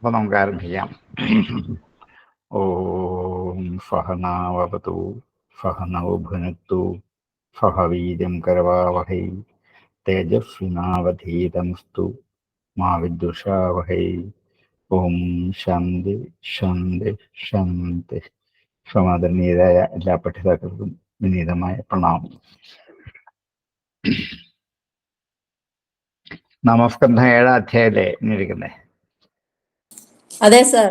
അപ്പോൾ നമുക്ക് ആരംഭിക്കാം. ഓം സഹനാവതു സഹനൗ ഭുനക്തു സഹ വീര്യം കരവാവഹൈ തേജസ്വിനാവധീതമസ്തു മാ വിദ്വിഷാവഹൈ. ഓം ശാന്തി ശാന്തി ശാന്തി. സമാദരണീയരായ എല്ലാ പഠിതാക്കൾക്കും വിനീതമായ പ്രണാമം. നമസ്കന്ധം 7-ാം അധ്യായല്ലേ ഇരിക്കുന്നേ? അതെ സർ.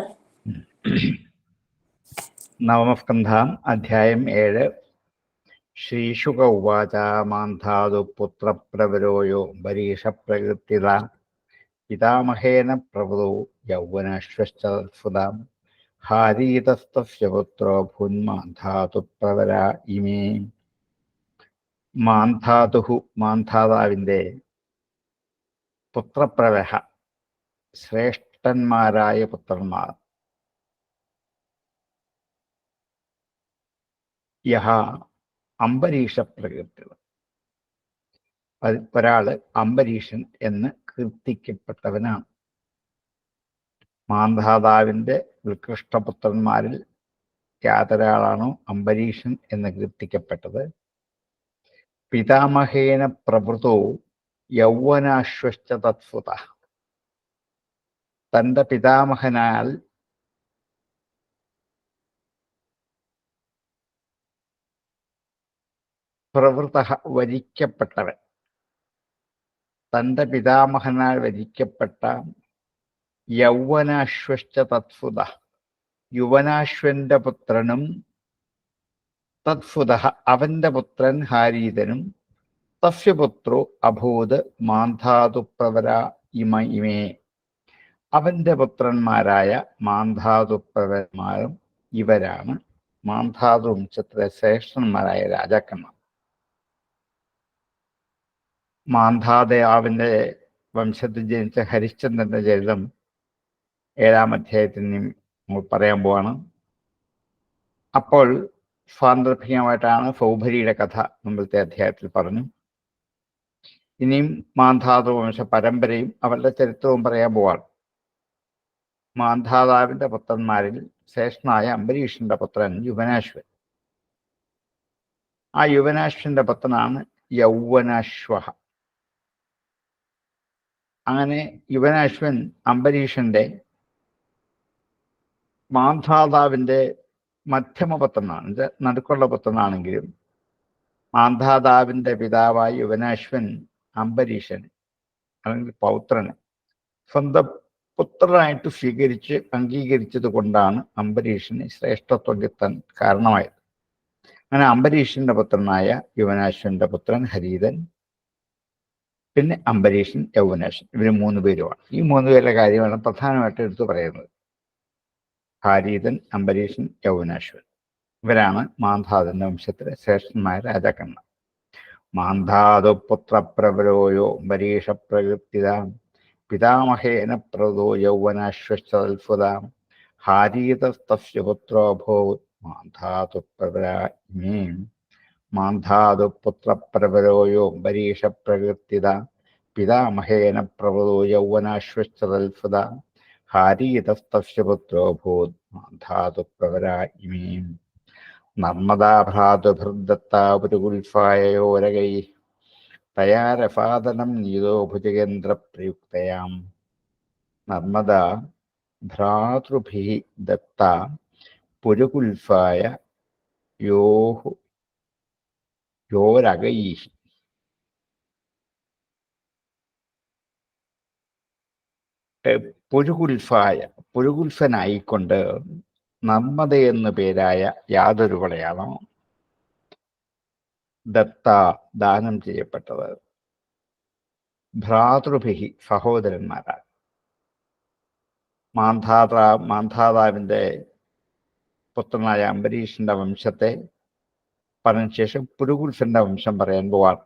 നവമസ്കന്ധം അധ്യായം 7. ശ്രീശുക ഉവാച മാന്ധാതു പുത്രപ്രവരോയോ ബരീഷപ്രകൃതിത പിതാമഹേന പ്രവൃതോ യൗവനാശ്വസ്തസ്ഫുതാം ഹാരീതസ്തസ്യ പുത്രോ ഭൂന്മാന്ധാതു പ്രവരാ ഇമേ. മാന്ധാതാവിൻ്റെ പുത്രപ്രവഹ, ശ്രേഷ്ഠന്മാരായ പുത്രന്മാർ. യഹ അംബരീഷ പ്രകീർത്തിത, ഒരാള് അംബരീഷൻ എന്ന് കീർത്തിക്കപ്പെട്ടവനാണ്. മാന്ധാതാവിൻ്റെ ഉത്കൃഷ്ടപുത്രന്മാരിൽ യാതൊരാളാണോ അംബരീഷൻ എന്ന് കീർത്തിക്കപ്പെട്ടത്, പിതാമഹേന പ്രവൃതോ യൗവനാശ്വശ്ച തത്സുത, തൻ്റെ പിതാമഹനാൽ പ്രവൃത വരിക്കപ്പെട്ടവൻ, തൻ്റെ പിതാമഹനാൽ വരിക്കപ്പെട്ട യൗവനാശ്വശ്ച തത്സുത, യുവനാശ്വന്റെ പുത്രനും തത്സുത അവന്റെ പുത്രൻ ഹാരീതനും തസ്യ പുത്രോ അഭൂത് മാന്ധാതുപ്രവര ഇമേ. അവന്റെ പുത്രന്മാരായ മാന്ധാതുപ്രവന്മാരും ഇവരാണ് മാന്ധാതു വംശത്തിലെ ശ്രേഷ്ഠന്മാരായ രാജാക്കന്മാർ. മാന്ധാതാവിന്റെ വംശത്തിൽ ജനിച്ച ഹരിശ്ചന്ദ്രന്റെ ചരിതം 7-ാം അധ്യായത്തിൽ നമ്മൾ പറയാൻ പോവാണ്. അപ്പോൾ സാന്ദർഭികമായിട്ടാണ് സൗഭരിയുടെ കഥ മുമ്പത്തെ അധ്യായത്തിൽ പറഞ്ഞു. ഇനിയും മാന്ധാതു വംശ പരമ്പരയും അവരുടെ ചരിത്രവും പറയാൻ പോവാണ്. മാന്ധാതാവിന്റെ പുത്രന്മാരിൽ ശ്രേഷ്ഠനായ അംബരീഷന്റെ പുത്രൻ യുവനാശ്വൻ. ആ യുവനാശ്വന്റെ പുത്രനാണ് യൗവനാശ്വ. അങ്ങനെ യുവനാശ്വൻ അംബരീഷന്റെ മാന്ധാതാവിന്റെ മധ്യമപുത്രനാണ്, നടുക്കുള്ള പുത്രനാണെങ്കിലും മാന്ധാതാവിന്റെ പിതാവായ യുവനാശ്വൻ അംബരീഷൻ അല്ലെങ്കിൽ പൗത്രന് സ്വന്തം പുത്രനായിട്ട് സ്വീകരിച്ച് അംഗീകരിച്ചത് കൊണ്ടാണ് അംബരീഷന് ശ്രേഷ്ഠത്വം കിട്ടാൻ കാരണമായത്. അങ്ങനെ അംബരീഷന്റെ പുത്രനായ യുവനാശ്വന്റെ പുത്രൻ ഹരീതൻ, പിന്നെ അംബരീഷൻ, യൗവനാശ്വൻ, ഇവര് 3 പേരുമാണ്. ഈ 3 പേരുടെ കാര്യമാണ് പ്രധാനമായിട്ട് എടുത്തു പറയുന്നത്. ഹാരീതൻ, അംബരീഷൻ, യൗവനാശ്വൻ, ഇവരാണ് മാന്ധാതന്റെ വംശത്തിലെ ശ്രേഷ്ഠന്മാര രാജാക്കന്മാർ. മാന്ധാതു പുത്രപ്രവരോയോ അംബരീഷ പ്രകീർത്തിത പിതാമഹേന പ്രവൃതോ യൗവനാശ്വസ്തൽഫുതാം ഹാരീതസ്തസ്യ പുത്രോഭൂത് മാന്ധാതു പ്രവരാ ഇമേ. മാന്ധാതു പുത്രപ്രവരോയോ അംബരീഷ പ്രകീർത്തിത പിതാമഹേന പ്രവൃതോ യൗവനാശ്വസ്തൽഫുതാം ഹാരീതസ്തസ്യ പുത്രോഭൂത് മാന്ധാതു പ്രവരാ ഇമേ. നർമ്മദാഭ്രാതുഭിർദത്താ പുരുഗുൽഫായയോരകൈ തയാ രഫാദനം നീതോ ഭുജകേന്ദ്രപ്രയുക്തയാം. നർമ്മദ ഭ്രാതൃഭിഃ ദത്ത പുരുഗുൽഫായ യോരകൈഃ. പുരുഗുൽഫനായിക്കൊണ്ട് നർമ്മദ എന്നു പേരായ യാതൊരു വളയാണോ ദത്ത ദാനം ചെയ്യപ്പെട്ടത്, ഭ്രാതൃഭിഹി സഹോദരന്മാരാൽ. മാന്ധാതാവിന്റെ പുത്രനായ അംബരീഷന്റെ വംശത്തെ പറഞ്ഞ ശേഷം പുരുഗുൽഫന്റെ വംശം പറയാൻ പോവാണ്.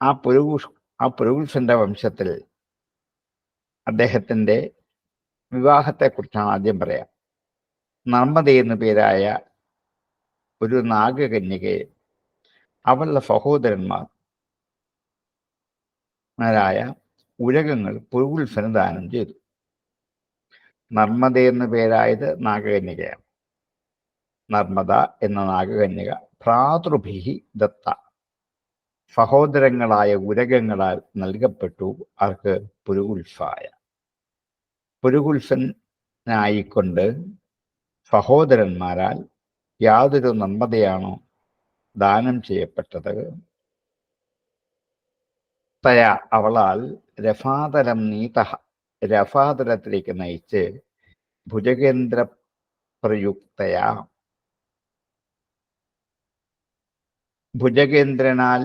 ആ പുരുഗുൽഫന്റെ വംശത്തിൽ അദ്ദേഹത്തിന്റെ വിവാഹത്തെക്കുറിച്ചാണ് ആദ്യം പറയാം. നർമ്മദ എന്നു പേരായ ഒരു നാഗകന്യകയെ അവളുടെ സഹോദരന്മാരായ ഉരകങ്ങൾ പുരുഗുൽഫന് ദാനം ചെയ്തു. നർമ്മദ എന്ന പേരായത് നാഗകന്യകയാണ്. നർമ്മദ എന്ന നാഗകന്യക ഭ്രാതൃഭിഹി ദത്ത, സഹോദരങ്ങളായ ഉരകങ്ങളാൽ നൽകപ്പെട്ടു. ആർക്ക്? പുരുഗുൽഫായ. പുരുഗുൽഫനായിക്കൊണ്ട് സഹോദരന്മാരാൽ യാതൊരു നർമ്മദയാണോ ദാനം ചെയ്യപ്പെട്ടത്, തയാ അവളാൽ രഫാതലം നീത, രഫാതലത്തിലേക്ക് നയിച്ച് ഭുജകേന്ദ്ര പ്രയുക്തയാ, ഭുജകേന്ദ്രനാൽ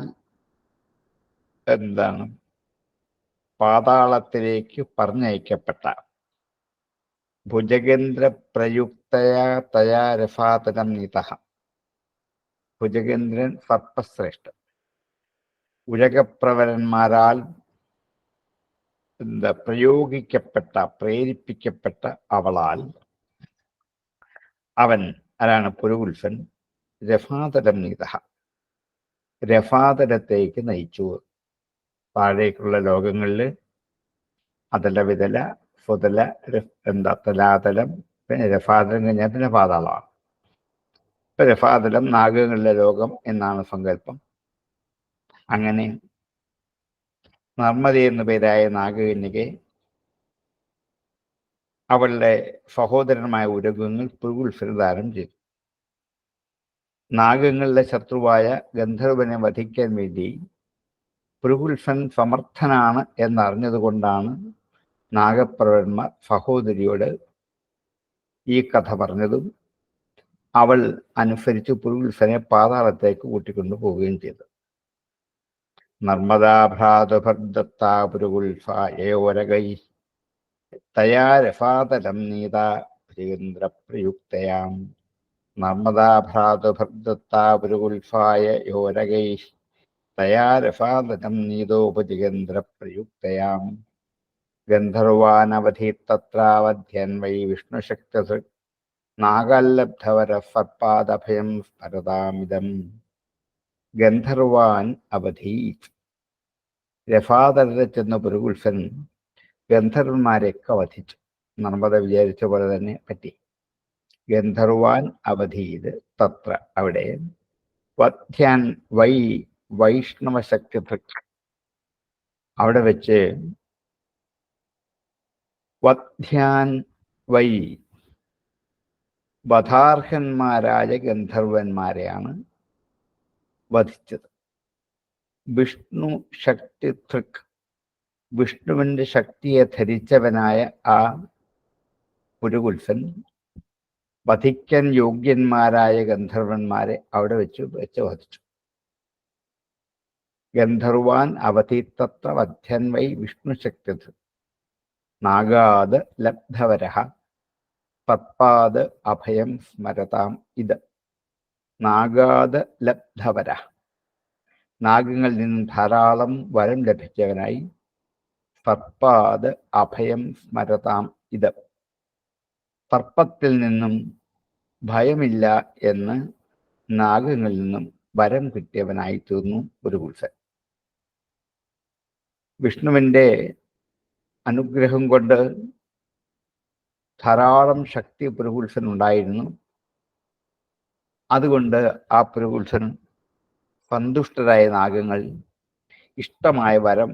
പാതാളത്തിലേക്ക് പറഞ്ഞയക്കപ്പെട്ട, ഭുജകേന്ദ്ര പ്രയുക്തയാ തയാ രഫാതലം നീത. ഭുജകേന്ദ്രൻ സർപ്പശ്രേഷ്ഠൻ. ഉരകപ്രവരന്മാരാൽ പ്രയോഗിക്കപ്പെട്ട, പ്രേരിപ്പിക്കപ്പെട്ട അവളാൽ അവൻ, ആരാണ്? പുരുഗുൽഫൻ, രഫാതലം നീത, രഫാതലത്തേക്ക് നയിച്ചു. താഴേക്കുള്ള ലോകങ്ങളിൽ അതല വിതല സുതല തലാതലം, പിന്നെ രഫാതലം കഴിഞ്ഞാൽ പിന്നെ പാതാളമാണ്. ഇപ്പൊ രഫാതലം നാഗങ്ങളിലെ ലോകം എന്നാണ് സങ്കല്പം. അങ്ങനെ നർമ്മദ എന്നു പേരായ നാഗകന്യകെ അവളുടെ സഹോദരന്മായ ഉരകങ്ങൾ പുരുഗുൽഫന് ദാനം ചെയ്തു. നാഗങ്ങളുടെ ശത്രുവായ ഗന്ധർവനെ വധിക്കാൻ വേണ്ടി പുരുഗുൽഫൻ സമർത്ഥനാണ് എന്നറിഞ്ഞതുകൊണ്ടാണ് നാഗപ്രവരന്മാർ സഹോദരിയോട് ഈ കഥ പറഞ്ഞതും അവൾ അനുസരിച്ച് പുരുഗുൽഫനെ പാതാളത്തേക്ക് കൂട്ടിക്കൊണ്ടു പോവുകയും ചെയ്തു. നർമ്മദാഭ്രാതുഭർദത്താ പുരുഗുൽഫായോരകൈ തയാ രഫാതലം നീതാ ഭുജകേന്ദ്രപ്രയുക്തയാം. നർമ്മദാഭ്രാതുഭർദത്താ പുരുഗുൽഫായോരകൈ തയാ രഫാതലം നീതോ ഭുജകേന്ദ്രപ്രയുക്തയാം. ഗന്ധർവാനവധി തത്രാവധ്യൻ വൈ വിഷ്ണുശക്തസൃക് നാഗാല്ലബ്ധവര സർപ്പാദഭയം സ്മരതാമിതം. ഗന്ധർവാൻ അവധി. രഫാതലത്തിൽ ചെന്ന പുരുഗുൽഫൻ ഗന്ധർവന്മാരെയൊക്കെ വധിച്ചു. നർമ്മദ വിചാരിച്ച പോലെ തന്നെ പറ്റി. ഗന്ധർവാൻ അവധീത് തത്ര, അവിടെ വധ്യാൻ വൈ വൈഷ്ണവശക്തി, അവിടെ വെച്ച് വധ്യാൻ വൈ വധാർഹന്മാരായ ഗന്ധർവന്മാരെയാണ് വധിച്ചത്. വിഷ്ണു ശക്തി തൃക്, വിഷ്ണുവിൻ്റെ ശക്തിയെ ധരിച്ചവനായ ആ പുരുഗുൽഫൻ വധിക്കാൻ യോഗ്യന്മാരായ ഗന്ധർവന്മാരെ അവിടെ വെച്ച് വധിച്ചു. ഗന്ധർവാൻ അവധി തത്ര വധ്യൻ വൈ വിഷ്ണുശക്തി നാഗാത് ലബ്ധവരഃ തത്പാദ് അഭയം സ്മരതാം ഇത്. നാഗാത് ലബ്ധവര, നാഗങ്ങളിൽ നിന്നും ധാരാളം വരം ലഭിച്ചവനായി. സർപ്പാത് അഭയം സ്മരതാം ഇത്, സർപ്പത്തിൽ നിന്നും ഭയമില്ല എന്ന് നാഗങ്ങളിൽ നിന്നും വരം കിട്ടിയവനായി തീർന്നു പുരുഗുൽഫൻ. വിഷ്ണുവിൻ്റെ അനുഗ്രഹം കൊണ്ട് ധാരാളം ശക്തി പുരുഗുൽഫൻ ഉണ്ടായിരുന്നു. അതുകൊണ്ട് ആ പുരുഗുൽഫൻ സന്തുഷ്ടരായ നാഗങ്ങൾ ഇഷ്ടമായ വരം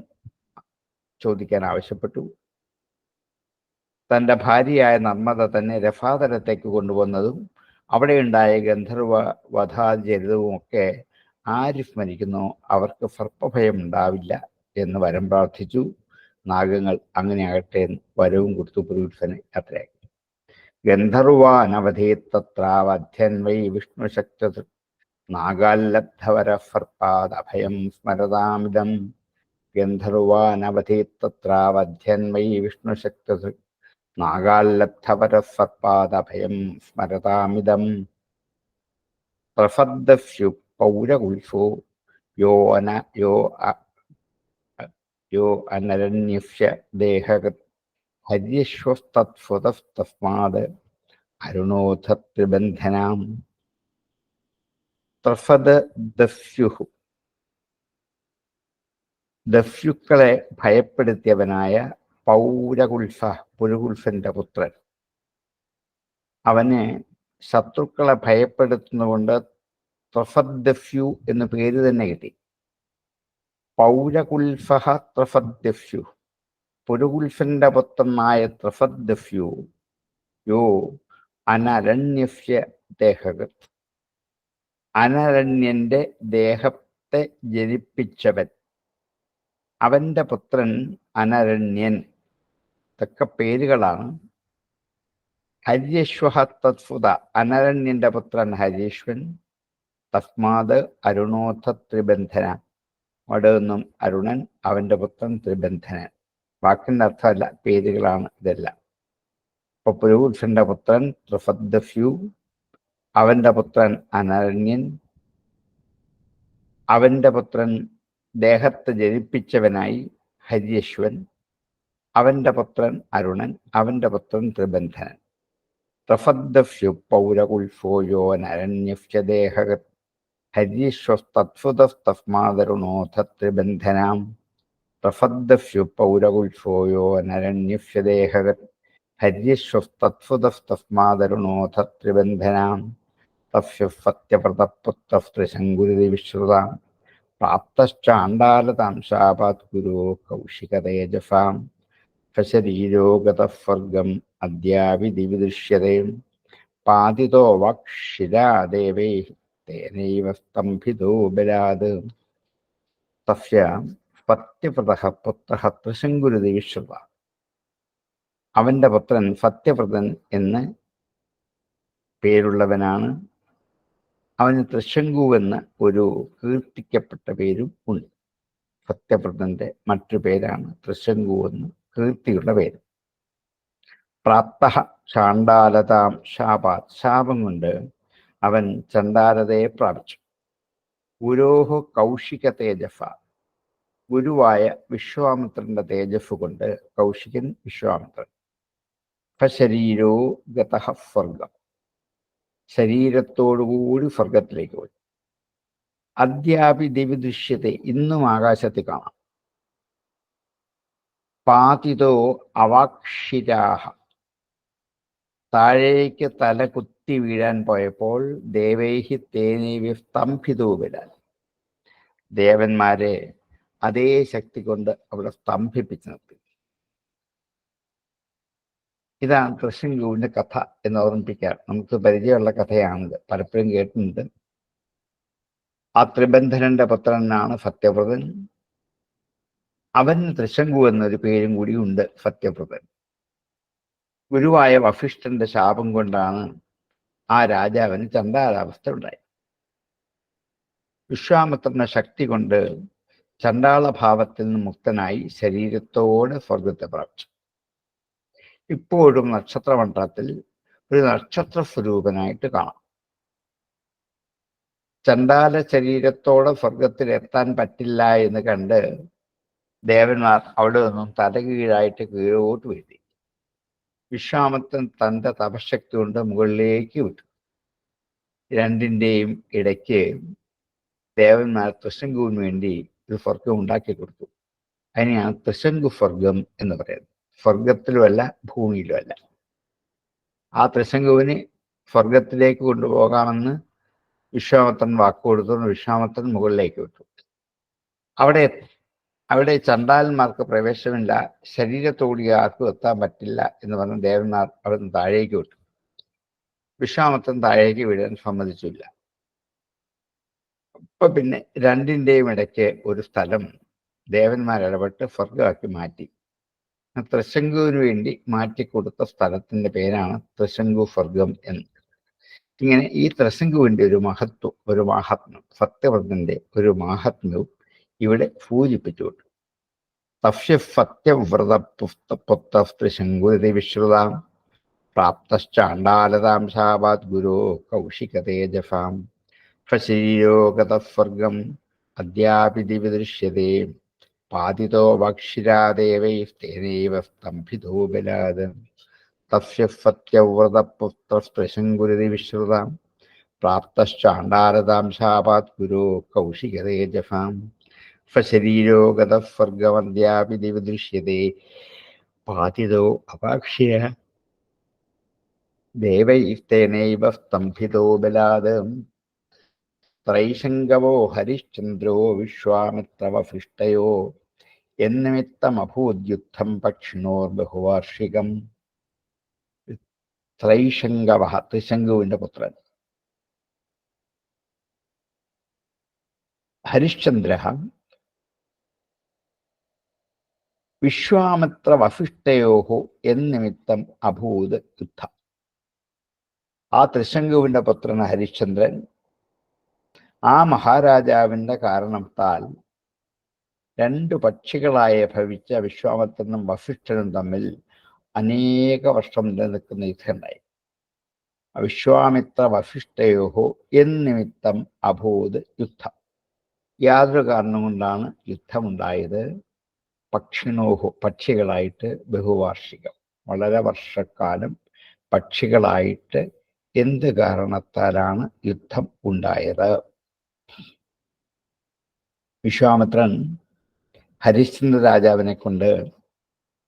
ചോദിക്കാൻ ആവശ്യപ്പെട്ടു. തൻ്റെ ഭാര്യയായ നർമ്മദ തന്നെ രഫാതലത്തേക്ക് കൊണ്ടുവന്നതും അവിടെയുണ്ടായ ഗന്ധർവ വധാചരിതവുമൊക്കെ ആര് സ്മരിക്കുന്നോ അവർക്ക് സർപ്പഭയം ഉണ്ടാവില്ല എന്ന് വരം പ്രാർത്ഥിച്ചു. നാഗങ്ങൾ അങ്ങനെയാകട്ടെ എന്ന് വരവും കൊടുത്തു പുരുഗുൽഫനെ യാത്രയാക്കി. ഗന്ധർവാനവധി തത്രാവധ്യൻ വൈ വിഷ്ണുശക്തി നാഗാല്ലബ്ധവര സർപ്പാദഭയം സ്മരതാമിതം. ഗന്ധർവാനവധി തത്രാവധ്യൻ വൈ വിഷ്ണുശക്തി നാഗാല്ലബ്ധവര സർപ്പാദഭയം സ്മരതാമിതം. പ്രസദ്ദസ്യു പൗരകുൽസോ യോ അനരണ്യസ്യ ദേഹകത് ഹര്യശ്വസ്തത്സ്വതസ്തസ്മാത് അരുണോഥ ത്രിബന്ധനാം. പ്രസദസ്യുഃ, ദസ്യുക്കളെ ഭയപ്പെടുത്തിയവനായ പൗരകുൽഫ, പുരുകുൽഫന്റെ പുത്രൻ. അവന് ശത്രുക്കളെ ഭയപ്പെടുത്തുന്നതുകൊണ്ട് ത്രഫദ്ദഫ്യു എന്ന് പേര് തന്നെ കിട്ടി. പൗരകുൽഫഹ ത്രഫദ്ദഫ്യു, പുരുകുൽഫന്റെ പുത്രനായ ത്രഫദ്ദഫ്യു യോ അനരണ്യസ്യ ദേഹകൃത്, അനരണ്യന്റെ ദേഹത്തെ ജനിപ്പിച്ചവൻ. അവന്റെ പുത്രൻ അനരണ്യൻ. ഇതൊക്കെ പേരുകളാണ്. ഹര്യശ്വഹ തത്ഫുത, അനരണ്യന്റെ പുത്രൻ ഹരീശ്വൻ. തസ്മാത് അരുണോഥ ത്രിബന്ധന, അവിടെ നിന്നും അരുണൻ, അവന്റെ പുത്രൻ ത്രിബന്ധനൻ. വാക്കിന്റെ അർത്ഥമല്ല, പേരുകളാണ് ഇതെല്ലാം. അപ്പൊ പുരുഷന്റെ പുത്രൻ ത്രഫദ്ദഫ്യു, അവന്റെ പുത്രൻ അനരണ്യൻ, അവന്റെ പുത്രൻ ദേഹത്തെ ജനിപ്പിച്ചവനായി ഹര്യശ്വൻ, അവന്റെ പുത്രൻ അരുണൻ, അവന്റെ പുത്രൻ ത്രിബന്ധനൻ. ത്രഫദ്ദഫ്യു പൗരകുൽഫോ യോ അനരണ്യസ്യ ദേഹകൃത്, ഹര്യശ്വസ്തത്ഫുതസ്തസ്മാദരുണോഥ ത്രിബന്ധനാം. ത്രഫദ്ദഫ്യു പൗരകുൽഫോ യോ അനരണ്യസ്യ ദേഹകൃത്, ഹര്യശ്വസ്തത്ഫുതസ്തസ്മാദരുണോഥ ത്രിബന്ധനാം. തസ്യ സത്യവ്രതപുത്രഃ ത്രിശങ്കുരിതി വിശ്രുതാം, പ്രാപ്തശ്ചാണ്ഡാലതാം ശാപാത് ഗുരോ കൗശികതേജസാം. സശരീരോ ഗതഃ സ്വർഗം അദ്യാപി ദിവി ദൃശ്യതേ, പാതിതോ വക്ഷിരാ ദേവൈഃ തേനൈവ സ്തംഭിതോ ബലാത്. തസ്യ സത്യവ്രതഃ പുത്രഃ ത്രിശങ്കുരിതി വിശ്രുതാം. അവന്റെ പുത്രൻ സത്യവ്രതൻ എന്ന് പേരുള്ളവനാണ്. അവന് ത്രിശങ്കു എന്ന ഒരു കീർത്തിക്കപ്പെട്ട പേരും ഉണ്ട്. സത്യവ്രതന്റെ മറ്റു പേരാണ് ത്രിശങ്കു എന്ന് കീർത്തിയുള്ള പേര്. പ്രാപ്ത ചാണ്ഡാലതാം ശാപാത്, ശാപം കൊണ്ട് അവൻ ചണ്ഡാലതയെ പ്രാപിച്ചു. ഗുരോഹു കൗശിക തേജസ, ഗുരുവായ വിശ്വാമിത്രന്റെ തേജസ് കൊണ്ട്, കൗശികൻ വിശ്വാമിത്രൻ. ശരീരോ ഗതഃ സ്വർഗം, ശരീരത്തോടുകൂടി സ്വർഗത്തിലേക്ക് പോയി. അദ്യാപി ദിവി ദൃശ്യത്തെ, ഇന്നും ആകാശത്തിൽ കാണാം. പാതിതോ അവാക്ഷിരാഹ, താഴേക്ക് തല കുത്തി വീഴാൻ പോയപ്പോൾ ദേവൈഹി തേനൈവ സ്തംഭിതോ ബലാൽ, ദേവന്മാരെ അതേ ശക്തി കൊണ്ട് അവിടെ സ്തംഭിപ്പിച്ചു നിർത്തി. ഇതാണ് ത്രിശങ്കുവിന്റെ കഥ എന്ന് ഓർമ്മിപ്പിക്കാൻ നമുക്ക് പരിചയമുള്ള കഥയാണിത്, പലപ്പോഴും കേട്ടിട്ടുണ്ട്. ആ ത്രിബന്ധനന്റെ പുത്രനാണ് സത്യവ്രതൻ. അവന് ത്രിശങ്കു എന്നൊരു പേരും കൂടി ഉണ്ട്, സത്യവ്രതൻ. ഗുരുവായ വസിഷ്ഠന്റെ ശാപം കൊണ്ടാണ് ആ രാജാവിന് ചണ്ഡാലാവസ്ഥ ഉണ്ടായത്. വിശ്വാമിത്രന്റെ ശക്തി കൊണ്ട് ചണ്ഡാളഭാവത്തിൽ നിന്ന് മുക്തനായി ശരീരത്തോടെ സ്വർഗത്തെ പ്രാപിച്ചു. ഇപ്പോഴും നക്ഷത്രമണ്ഡലത്തിൽ ഒരു നക്ഷത്ര സ്വരൂപനായിട്ട് കാണാം. ചണ്ഡാല ശരീരത്തോടെ സ്വർഗത്തിൽ എത്താൻ പറ്റില്ല എന്ന് കണ്ട് ദേവന്മാർ അവിടെ നിന്നും തലകീഴായിട്ട് കീഴോട്ട് വീഴ്ത്തി. വിശ്വാമിത്രൻ തൻ്റെ തപശക്തി കൊണ്ട് മുകളിലേക്ക് വിട്ടു. രണ്ടിൻ്റെയും ഇടയ്ക്ക് ദേവന്മാർ ത്രിശങ്കുവിന് വേണ്ടി ഒരു സ്വർഗം ഉണ്ടാക്കി കൊടുത്തു. അതിനെയാണ് ത്രിശങ്കു സ്വർഗം എന്ന് പറയുന്നത്. സ്വർഗത്തിലുമല്ല ഭൂമിയിലുമല്ല. ആ ത്രിശങ്കുവിന് സ്വർഗത്തിലേക്ക് കൊണ്ടുപോകാമെന്ന് വിശ്വാമിത്രൻ വാക്കുകൊടുത്തുകൊണ്ട് വിശ്വാമിത്രൻ മുകളിലേക്ക് വിട്ടു. അവിടെ ചണ്ഡാലന്മാർക്ക് പ്രവേശനമില്ല, ശരീരത്തോടി ആർക്കും എത്താൻ പറ്റില്ല എന്ന് പറഞ്ഞ് ദേവന്മാർ അവിടെ നിന്ന് താഴേക്ക് വിട്ടു. വിശ്വാമിത്രൻ താഴേക്ക് വീഴാൻ സമ്മതിച്ചില്ല. അപ്പൊ പിന്നെ രണ്ടിൻ്റെയും ഇടയ്ക്ക് ഒരു സ്ഥലം ദേവന്മാരിടപെട്ട് സ്വർഗമാക്കി മാറ്റി. ത്രിശങ്കുവിന് വേണ്ടി മാറ്റിക്കൊടുത്ത സ്ഥലത്തിന്റെ പേരാണ് ത്രിശങ്കു സ്വർഗം എന്ന്. ഇങ്ങനെ ഈ ത്രിശങ്കുവിന്റെ ഒരു മഹത്വം, ഒരു മാഹാത്മ്യം, സത്യവ്രതന്റെ ഒരു മാഹാത്മ്യവും ഇവിടെ സൂചിപ്പിച്ചുകൊണ്ട് തസ്യ സത്യവ്രത പുത്ര ത്രിശങ്കുരിതി വിശ്രുതാം, പ്രാപ്തശ്ചാണ്ഡാലതാം ശാപാത് ഗുരോ കൗശിക തേജസാം. ശരീരോ ഗതഃ സ്വർഗം അദ്യാപി ദിവി ദൃശ്യതേ, പാതിതോ വക്ഷിരാദേവൈസ്തേനൈവ സ്തംഭിതോ ബലാത്. തസ്യ സത്യവ്രതപുത്ര ത്രിശങ്കുരിതി വിശ്രുതാം, പ്രാപ്തശ്ചാണ്ഡാലതാം ശാപാത് ഗുരോ കൗശിക തേജസാം. ശരീരോ ഗതസ്വർഗമദ്യാപി ദിവദൃശ്യത്തെ പാതിതോ അപാക്ഷ്യ ദേവൈസ്തേനൈവ സ്തംഭിതോ ബലാത് ത്രൈശങ്കവോ ഹരിശ്ചന്ദ്രോ വിശ്വാമിത്രവസിഷ്ഠയോ എന്നിമിത്തമഭൂദ്യുദ്ധം പക്ഷിണോർബഹുവാർഷികം. ത്രൈശങ്കവ, ത്രിശങ്കുവിന്റെ പുത്രൻ, ഹരിശ്ചന്ദ്ര വിശ്വാമിത്രവസിഷ്ഠയോ എന്നിമിത്തം അഭൂത് യുദ്ധം. ആ ത്രിശങ്കുവിന്റെ പുത്രൻ ഹരിശ്ചന്ദ്രൻ ആ മഹാരാജാവിന്റെ കാരണത്താൽ രണ്ടു പക്ഷികളായ ഭവിച്ച വിശ്വാമിത്രനും വസിഷ്ഠനും തമ്മിൽ അനേക വർഷം നിലനിൽക്കുന്ന യുദ്ധമുണ്ടായി. വിശ്വാമിത്ര വസിഷ്ഠയോഹോ എന്നിമിത്തം അഭൂത് യുദ്ധം. യാതൊരു കാരണം കൊണ്ടാണ് യുദ്ധമുണ്ടായത്? പക്ഷിണോഹോ, പക്ഷികളായിട്ട്, ബഹുവാർഷികം, വളരെ വർഷക്കാലം പക്ഷികളായിട്ട്. എന്ത് കാരണത്താലാണ് യുദ്ധം ഉണ്ടായത്? വിശ്വാമിത്രൻ ഹരിശ്ചന്ദ്ര രാജാവിനെ കൊണ്ട്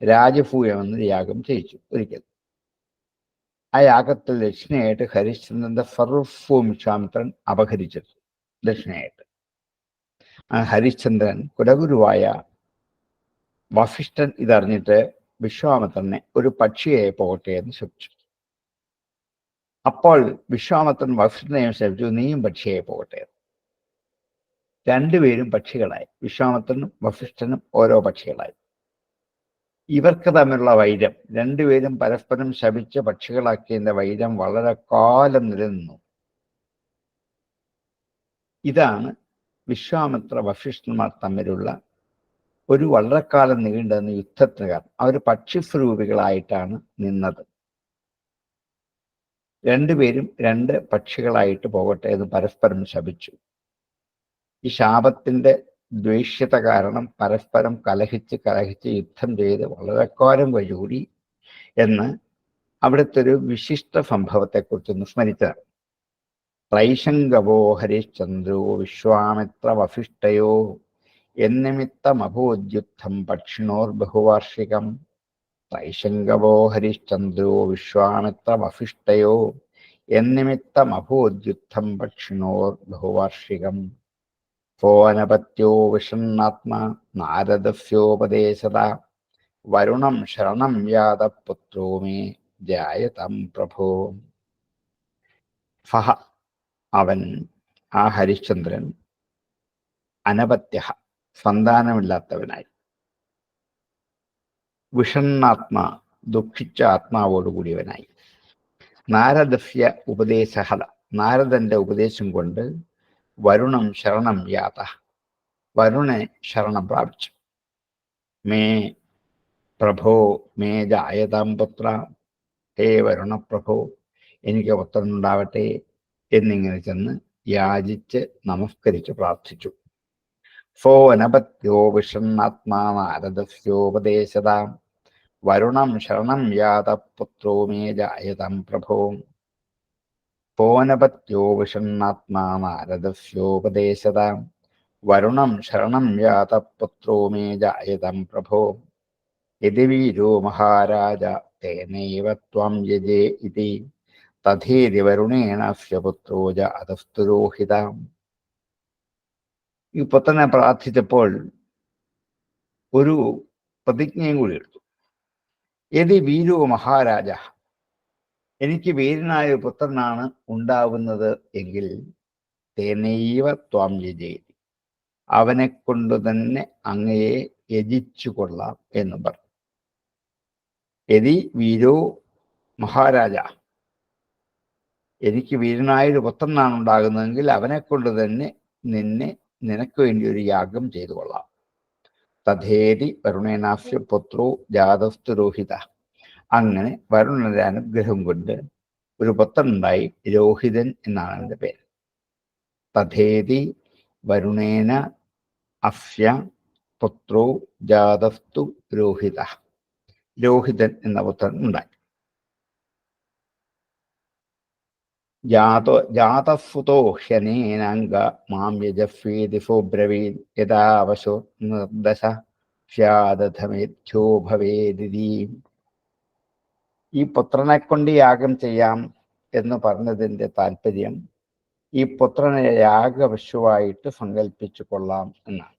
രാജഭൂയം എന്ന യാഗം ചെയ്യിച്ചു ഒരിക്കൽ. ആ യാഗത്തിൽ ദക്ഷിണയായിട്ട് ഹരിശ്ചന്ദ്രന്റെ സർവ്വവും വിശ്വാമിത്രൻ അപഹരിച്ചെടുത്തു. ദക്ഷിണയായിട്ട് ഹരിശ്ചന്ദ്രൻ കുലഗുരുവായ വസിഷ്ഠൻ ഇതറിഞ്ഞിട്ട് വിശ്വാമിത്രനെ ഒരു പക്ഷിയെ പോകട്ടെ എന്ന് ശപിച്ചു. അപ്പോൾ വിശ്വാമിത്രൻ വസിഷ്ഠനെയും ശപിച്ചു, നീയും പക്ഷിയെ പോകട്ടെ. രണ്ടുപേരും പക്ഷികളായി. വിശ്വാമിത്രനും വസിഷ്ഠനും ഓരോ പക്ഷികളായി. ഇവർക്ക് തമ്മിലുള്ള വൈരം, രണ്ടുപേരും പരസ്പരം ശപിച്ച് പക്ഷികളാക്കിയതിന്റെ വൈരം വളരെ കാലം നിലനിന്നു. ഇതാണ് വിശ്വാമിത്ര വസിഷ്ഠന്മാർ തമ്മിലുള്ള ഒരു വളരെക്കാലം നീണ്ടുന്ന യുദ്ധത്തിന് കാരണം. അവർ പക്ഷിസ്വരൂപികളായിട്ടാണ് നിന്നത്. രണ്ടുപേരും രണ്ട് പക്ഷികളായിട്ട് പോകട്ടെ എന്ന് പരസ്പരം ശപിച്ചു. ഈ ശാപത്തിന്റെ ദ്വേഷ്യത കാരണം പരസ്പരം കലഹിച്ച് യുദ്ധം ചെയ്ത് വളരെക്കാലം വഴികൂടി എന്ന് അവിടുത്തെ ഒരു വിശിഷ്ട സംഭവത്തെക്കുറിച്ചൊന്ന് സ്മരിച്ചതാണ്. ത്രൈശങ്കവോ ഹരിശ്ചന്ദ്രോ വിശ്വാമിത്ര വസിഷ്ഠയോ എന്നിമിത്തമഭൂദ്യുദ്ധം പക്ഷിണോർ ബഹുവാർഷികം. ത്രൈശങ്കവോ ഹരിശ്ചന്ദ്രോ വിശ്വാമിത്ര വസിഷ്ഠയോ എന്നിമിത്തമഭൂദ്യുദ്ധം പക്ഷിണോർ ബഹുവാർഷികം. ഫോനപത്യോ വിഷണ്ണാത്മാ നാരദസ്യോപദേശത വരുണം ശരണം യാത പുത്രോ മേ ജായതം പ്രഭോ. ഫഹ, അവൻ, ആ ഹരിശ്ചന്ദ്രൻ, അനപത്യ, സന്താനമില്ലാത്തവനായി, വിഷണ്ണാത്മാ, ദുഃഖിച്ച ആത്മാവോടുകൂടിയവനായി, നാരദസ്യ ഉപദേശഹല, നാരദന്റെ ഉപദേശം കൊണ്ട്, വരുണം ശരണം യാത, വരുണെ ശരണം പ്രാപിച്ചു, മേ പ്രഭോ മേ ജായതാം പുത്ര, ഹേ വരുണപ്രഭോ, എനിക്ക് പുത്രനുണ്ടാവട്ടെ എന്നിങ്ങനെ ചെന്ന് യാചിച്ച് നമസ്കരിച്ച് പ്രാർത്ഥിച്ചു. ഫോനപത്യോ വിഷണ്ണാത്മാ നാരദസ്യോപദേശതാം വരുണം ശരണം യാത പുത്രോ മേ ജായതാം പ്രഭോ. ഫോനപത്യോ വിഷണ്ണാത്മാ നാരദസ്യോപദേശതാം വരുണം ശരണം യാത പുത്രോ മേ ജായതാം പ്രഭോ. യദി വീരോ മഹാരാജ തേനൈവ ത്വം യജേ ഇതി തഥേതി വരുണേണസ്യ പുത്രോ ജാതസ്തു രോഹിതാം. ഈ പുത്രനെ പ്രാർത്ഥിച്ചപ്പോൾ ഒരു പ്രതിജ്ഞയും കൂടി എടുത്തു. യദി വീരോ മഹാരാജ, എനിക്ക് വീരനായ പുത്രനാണ് ഉണ്ടാവുന്നത് എങ്കിൽ തേനൈവ ത്വം യജേതി, അവനെ കൊണ്ട് തന്നെ അങ്ങയെ യജിച്ചു കൊള്ളാം എന്നും പറഞ്ഞു. യദി വീരോ മഹാരാജ, എനിക്ക് വീരനായൊരു പുത്രനാണ് ഉണ്ടാകുന്നതെങ്കിൽ അവനെ കൊണ്ട് തന്നെ നിനക്ക് വേണ്ടി ഒരു യാഗം ചെയ്തു കൊള്ളാം. തഥേതി വരുണേനാസ്യ പുത്രോ ജാതസ്തു രോഹിത, അങ്ങനെ വരുണന്റെ അനുഗ്രഹം കൊണ്ട് ഒരു പുത്രനുണ്ടായി, രോഹിതൻ എന്നാണ് അവന്റെ പേര്. തഥേതി വരുണേന അസ്യ പുത്രോ ജാതസ്തു രോഹിത, രോഹിതൻ എന്ന പുത്രൻ ഉണ്ടായി. ജാതഫുതോ ഹ്യനേനാംഗ മാം യജഫീതി ഫോബ്രവീത് യഥാ വശോ നിർദശ സ്യാദധമേധ്യോ ഭവേദിതി. ഈ പുത്രനെ കൊണ്ട് യാഗം ചെയ്യാം എന്ന് പറഞ്ഞതിൻ്റെ താല്പര്യം ഈ പുത്രനെ യാഗപശുവായിട്ട് സങ്കല്പിച്ചു കൊള്ളാം എന്നാണ്.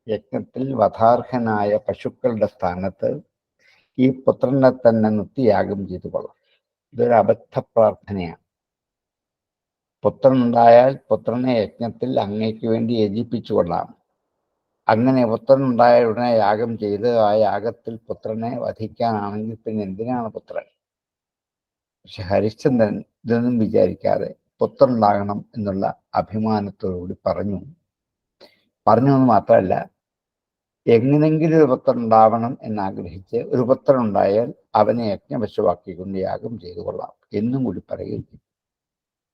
യജ്ഞത്തിൽ വധാർഹനായ പശുക്കളുടെ സ്ഥാനത്ത് ഈ പുത്രനെ തന്നെ നിർത്തി യാഗം ചെയ്തു കൊള്ളാം. ഇതൊരു അബദ്ധ പ്രാർത്ഥനയാണ്. പുത്രനുണ്ടായാൽ പുത്രനെ യജ്ഞത്തിൽ അങ്ങേക്ക് വേണ്ടി യജിപ്പിച്ചു കൊള്ളാം. അങ്ങനെ പുത്രനുണ്ടായ ഉടനെ യാഗം ചെയ്ത് ആ യാഗത്തിൽ പുത്രനെ വധിക്കാനാണെങ്കിൽ പിന്നെ എന്തിനാണ് പുത്രൻ? പക്ഷെ ഹരിശ്ചന്ദ്രൻ ഇതൊന്നും വിചാരിക്കാതെ പുത്രനുണ്ടാകണം എന്നുള്ള അഭിമാനത്തോടുകൂടി പറഞ്ഞു എന്ന് മാത്രമല്ല, എങ്ങനെങ്കിലും ഒരു പുത്രൻ ഉണ്ടാവണം എന്നാഗ്രഹിച്ച് ഒരു പുത്രൻ ഉണ്ടായാൽ അവനെ യജ്ഞപശുവാക്കിക്കൊണ്ട് യാഗം ചെയ്തു കൊള്ളാം എന്നും കൂടി പറയുകയും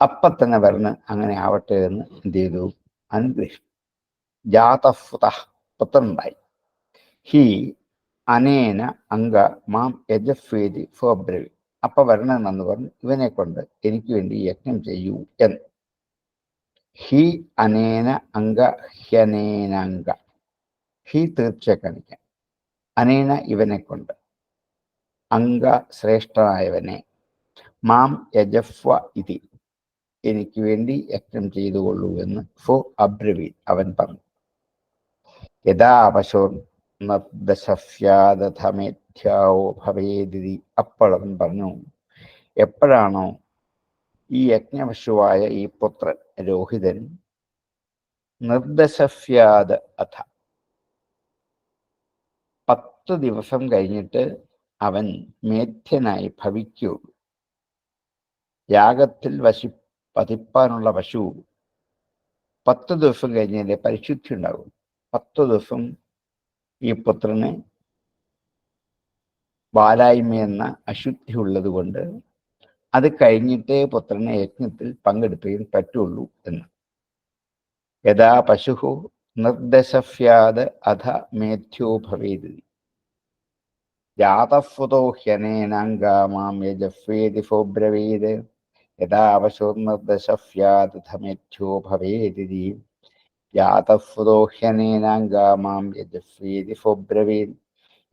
അപ്പൊ തന്നെ വരണ് അങ്ങനെ ആവട്ടെ എന്ന് എന്ത് ചെയ്തു? അനുഗ്രഹിച്ചു. ജാതഫുത പുത്രനുണ്ടായി. ഹി അനേന അംഗ മാം യജഫേതി ഫോബ്രവി. അപ്പൊ വരണം എന്ന് പറഞ്ഞു ഇവനെ കൊണ്ട് എനിക്ക് വേണ്ടി യജ്ഞം ചെയ്യൂ എന്ന്. ഹി അനേന അംഗ ഹ്യനേനാംഗ. ഹി തീർച്ച കാണിക്കാൻ. അനേന ഇവനെ കൊണ്ട്. അംഗ ശ്രേഷ്ഠനായവനെ. മാം യജഫ്വ ഇതി എനിക്ക് വേണ്ടി യജ്ഞം ചെയ്തുകൊള്ളൂ എന്ന് ഫോ അബ്രവി അവൻ പറഞ്ഞു. യഥാ പശോ നിർദശഫ്യാദധമേധ്യാവോ ഭവേദിതി. അപ്പോഴവൻ പറഞ്ഞു, എപ്പോഴാണോ ഈ യജ്ഞപശുവായ ഈ പുത്രൻ രോഹിതൻ നിർദശഫ്യാദ് അഥ 10 ദിവസം കഴിഞ്ഞിട്ട് അവൻ മേധ്യനായി ഭവിക്കുകയുള്ളൂ. യാഗത്തിൽ പതിപ്പാനുള്ള പശു 10 ദിവസം കഴിഞ്ഞാലേ പരിശുദ്ധി ഉണ്ടാകും. 10 ദിവസം ഈ പുത്രന് ബാലായ്മ എന്ന അശുദ്ധി ഉള്ളത് കൊണ്ട് അത് കഴിഞ്ഞിട്ടേ പുത്രനെ യജ്ഞത്തിൽ പങ്കെടുക്കുകയും പറ്റുള്ളൂ എന്ന്. യഥാ പശു നിർദശഫ്യാദ് അധ മേധ്യോ ഭവേതി. ജാതഫുതോ ഹ്യനേനാംഗാമാം യജഫ്വേതി ഫോബ്രവീത് യഥാ പശു നിർദശഫ്യാദ് മേധ്യോ ഭവേതി. ജാതഫുതോ ഹ്യനേനാംഗാമാം യജഫ്വേതി ഫോബ്രവീത്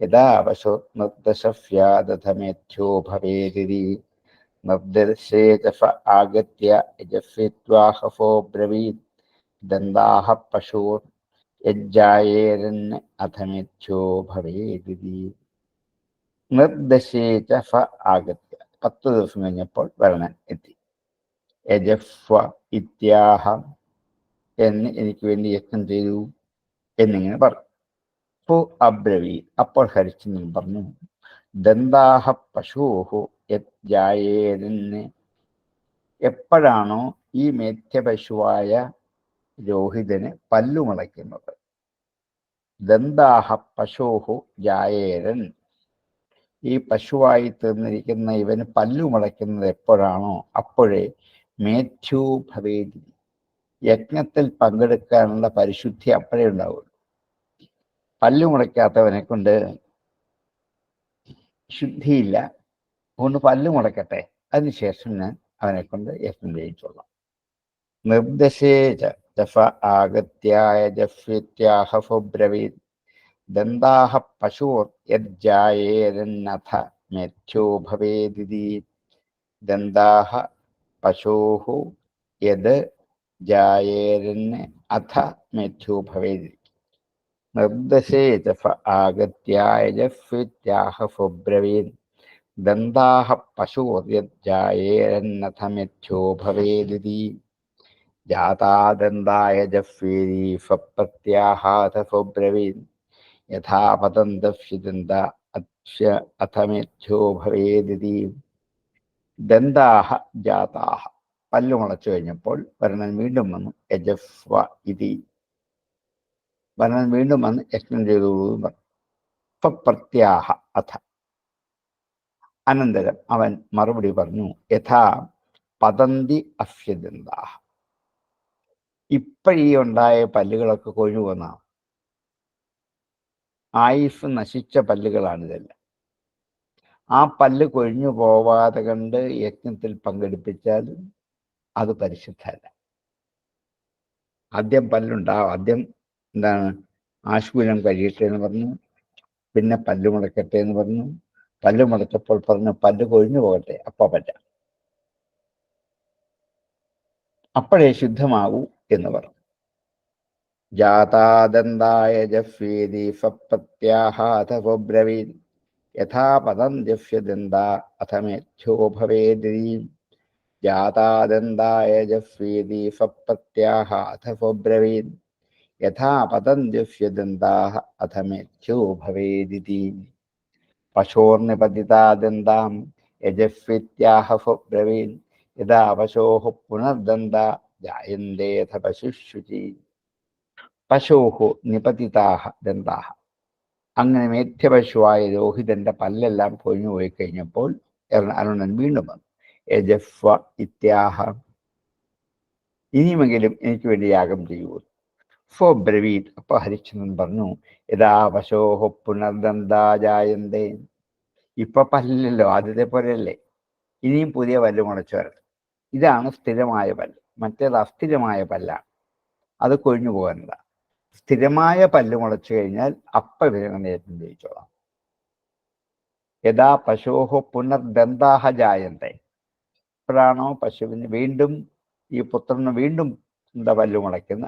യഥാ പശു നിർദശഫ്യാദ് മേധ്യോ ഭവേതി. നിർദ്ദശേ ച ആഗത്യ യജഫ്വിത്വാഹ ഫോബ്രവീത് ദന്താഹ പശൂർ യജ്ജായേരൻ അധമേധ്യോ ഭവേദിതി. നിർദ്ദശേ ച ആഗത്യ 10 ദിവസം കഴിഞ്ഞപ്പോൾ വരണൻ എത്തി. യജഫ്വ ഇത്യാഹ എന്ന് എനിക്ക് വേണ്ടി യജ്ഞം ചെയ്തു എന്നിങ്ങനെ പറഞ്ഞു. ഫോ അബ്രവി അപ്പോൾ ഹരിശ്ചന്ദ്രൻ പറഞ്ഞു, ദന്താഹ പശൂഹു യജ്ജായേരന്. എപ്പോഴാണോ ഈ മേധ്യപശുവായ രോഹിതന് പല്ലുമുളയ്ക്കുന്നത്. ദന്താഹ പശോഹു ജായേരൻ. ഈ പശുവായി തീർന്നിരിക്കുന്ന ഇവന് പല്ലുമുളയ്ക്കുന്നത് എപ്പോഴാണോ അപ്പോഴേ മേധ്യൂ ഭവേദി. യജ്ഞത്തിൽ പങ്കെടുക്കാനുള്ള പരിശുദ്ധി അപ്പോഴേ ഉണ്ടാവുള്ളൂ. പല്ലുമുളയ്ക്കാത്തവനെ കൊണ്ട് ശുദ്ധിയില്ല. അതുകൊണ്ട് പല്ലുമുളയ്ക്കട്ടെ, അതിനുശേഷം ഞാൻ അവനെ കൊണ്ട് യജ്ഞം ചെയ്യിച്ചോളാം. നിർദ്ദശേച ജഫ ആഗത്യായ ജഫ്യത്യാഹ ഫബ്രവീത് ദന്താഹ പശൂർ യജ്ജായേരന്നഥ മേധ്യോ ഭവേദിതി. ദന്താഹ പശോഹു യദ് ജായേരന് അഥ മേധ്യോ ഭവേദിതി. നിർദ്ദശേ ജഫ ആഗത്യായ ജഫ്യത്യാഹ ഫബ്രവീത് ദന്താഹ പശൂർ യജ്ജായേരന്നഥ മേധ്യോ ഭവേദിതി. ജാതാദന്തായ ജഫ്വേരി ഫപ്രത്യാഹാധ ഫബ്രവീത് യഥാ പതന്തഫ്യദന്ത അഥമേധ്യോ ഭവേദിതി. ദന്താഹ ജാതാഹ പല്ലുമുളച്ചു കഴിഞ്ഞപ്പോൾ വരണൻ വീണ്ടും വന്നു. യജഫ്വ ഇതി വരണൻ വീണ്ടും വന്ന് യജ്ഞം ചെയ്തോളൂ എന്ന് പറഞ്ഞു. ഫപ്രത്യാഹ അഥ അനന്തരം അവൻ മറുപടി പറഞ്ഞു, യഥാ പതന്തി അഫ്യദന്താഹ. ഇപ്പോഴീ ഉണ്ടായ പല്ലുകളൊക്കെ കൊഴിഞ്ഞു വന്നാണ്. ആയുസ് നശിച്ച പല്ലുകളാണിതെല്ലാം. ആ പല്ല് കൊഴിഞ്ഞു പോവാതെ കണ്ട് യജ്ഞത്തിൽ പങ്കെടുപ്പിച്ചാൽ അത് പരിശുദ്ധമല്ല. ആദ്യം പല്ലുണ്ടാവും, ആദ്യം എന്താണ് ആശൂലം കഴിയട്ടെ എന്ന് പറഞ്ഞു, പിന്നെ പല്ല് മുളയ്ക്കട്ടെ എന്ന് പറഞ്ഞു, പല്ല് മുളച്ചപ്പോൾ പറഞ്ഞു പല്ല് കൊഴിഞ്ഞു പോകട്ടെ, അപ്പൊ പറ്റാം, അപ്പോഴേ ശുദ്ധമാവൂ എന്ന് പറഞ്ഞു. ജാതാദന്തായ ജഫ്വേദി ഫപ്രത്യാഹാതബ്രവീൻ യഥാ പദം ജഫ്യദന്ത അഥമേധ്യോ ഭവേദീം. ജാതാദന്തായ ജഫ്വേദി ഫപ്രത്യാഹാതബ്രവീൻ യഥാ പദം ജഫ്യദന്താ അഥമേധ്യോ ഭവേദിതി. പശോർനിപതിതാദന്താം യജഫ്വിത്യാഹബ്രവീൻ യഥാ പശോഃ പുനർദന്ത ജായന്തേഥ പശുശുചി. പശോഹു നിപതിതാഹ ദന്താഹ. അങ്ങനെ മേധ്യപശുവായ രോഹിതന്റെ പല്ലെല്ലാം പൊഴിഞ്ഞു പോയി കഴിഞ്ഞപ്പോൾ അരുണൻ വീണ്ടും വന്നു. യജഫ്വ ഇത്യാഹ, ഇനിയുമെങ്കിലും എനിക്ക് വേണ്ടി യാഗം ചെയ്യൂ. ഫബ്രവീത്, അപ്പൊ ഹരിശ്ചന്ദ്രൻ പറഞ്ഞു യഥാ പശോഹു പുനർദന്താജായന്തേ. ഇപ്പൊ പല്ലില്ലല്ലോ, ആദ്യത്തെ പോലെയല്ലേ, ഇനിയും പുതിയ പല്ല് മുളച്ചു വരണം. ഇതാണ് സ്ഥിരമായ പല്ല്, മറ്റേത് അസ്ഥിരമായ പല്ലാണ്, അത് കൊഴിഞ്ഞു പോകാനുള്ള. സ്ഥിരമായ പല്ല് മുളച്ചു കഴിഞ്ഞാൽ അപ്പ വിരങ്ങനേറ്റം ജയിച്ചോളാം. യഥാ പശോഹോ പുനർദന്താഹ ജായന്തേ, എപ്പോഴാണോ പശുവിന് വീണ്ടും ഈ പുത്രന് വീണ്ടും എന്താ പല്ല് മുളയ്ക്കുന്ന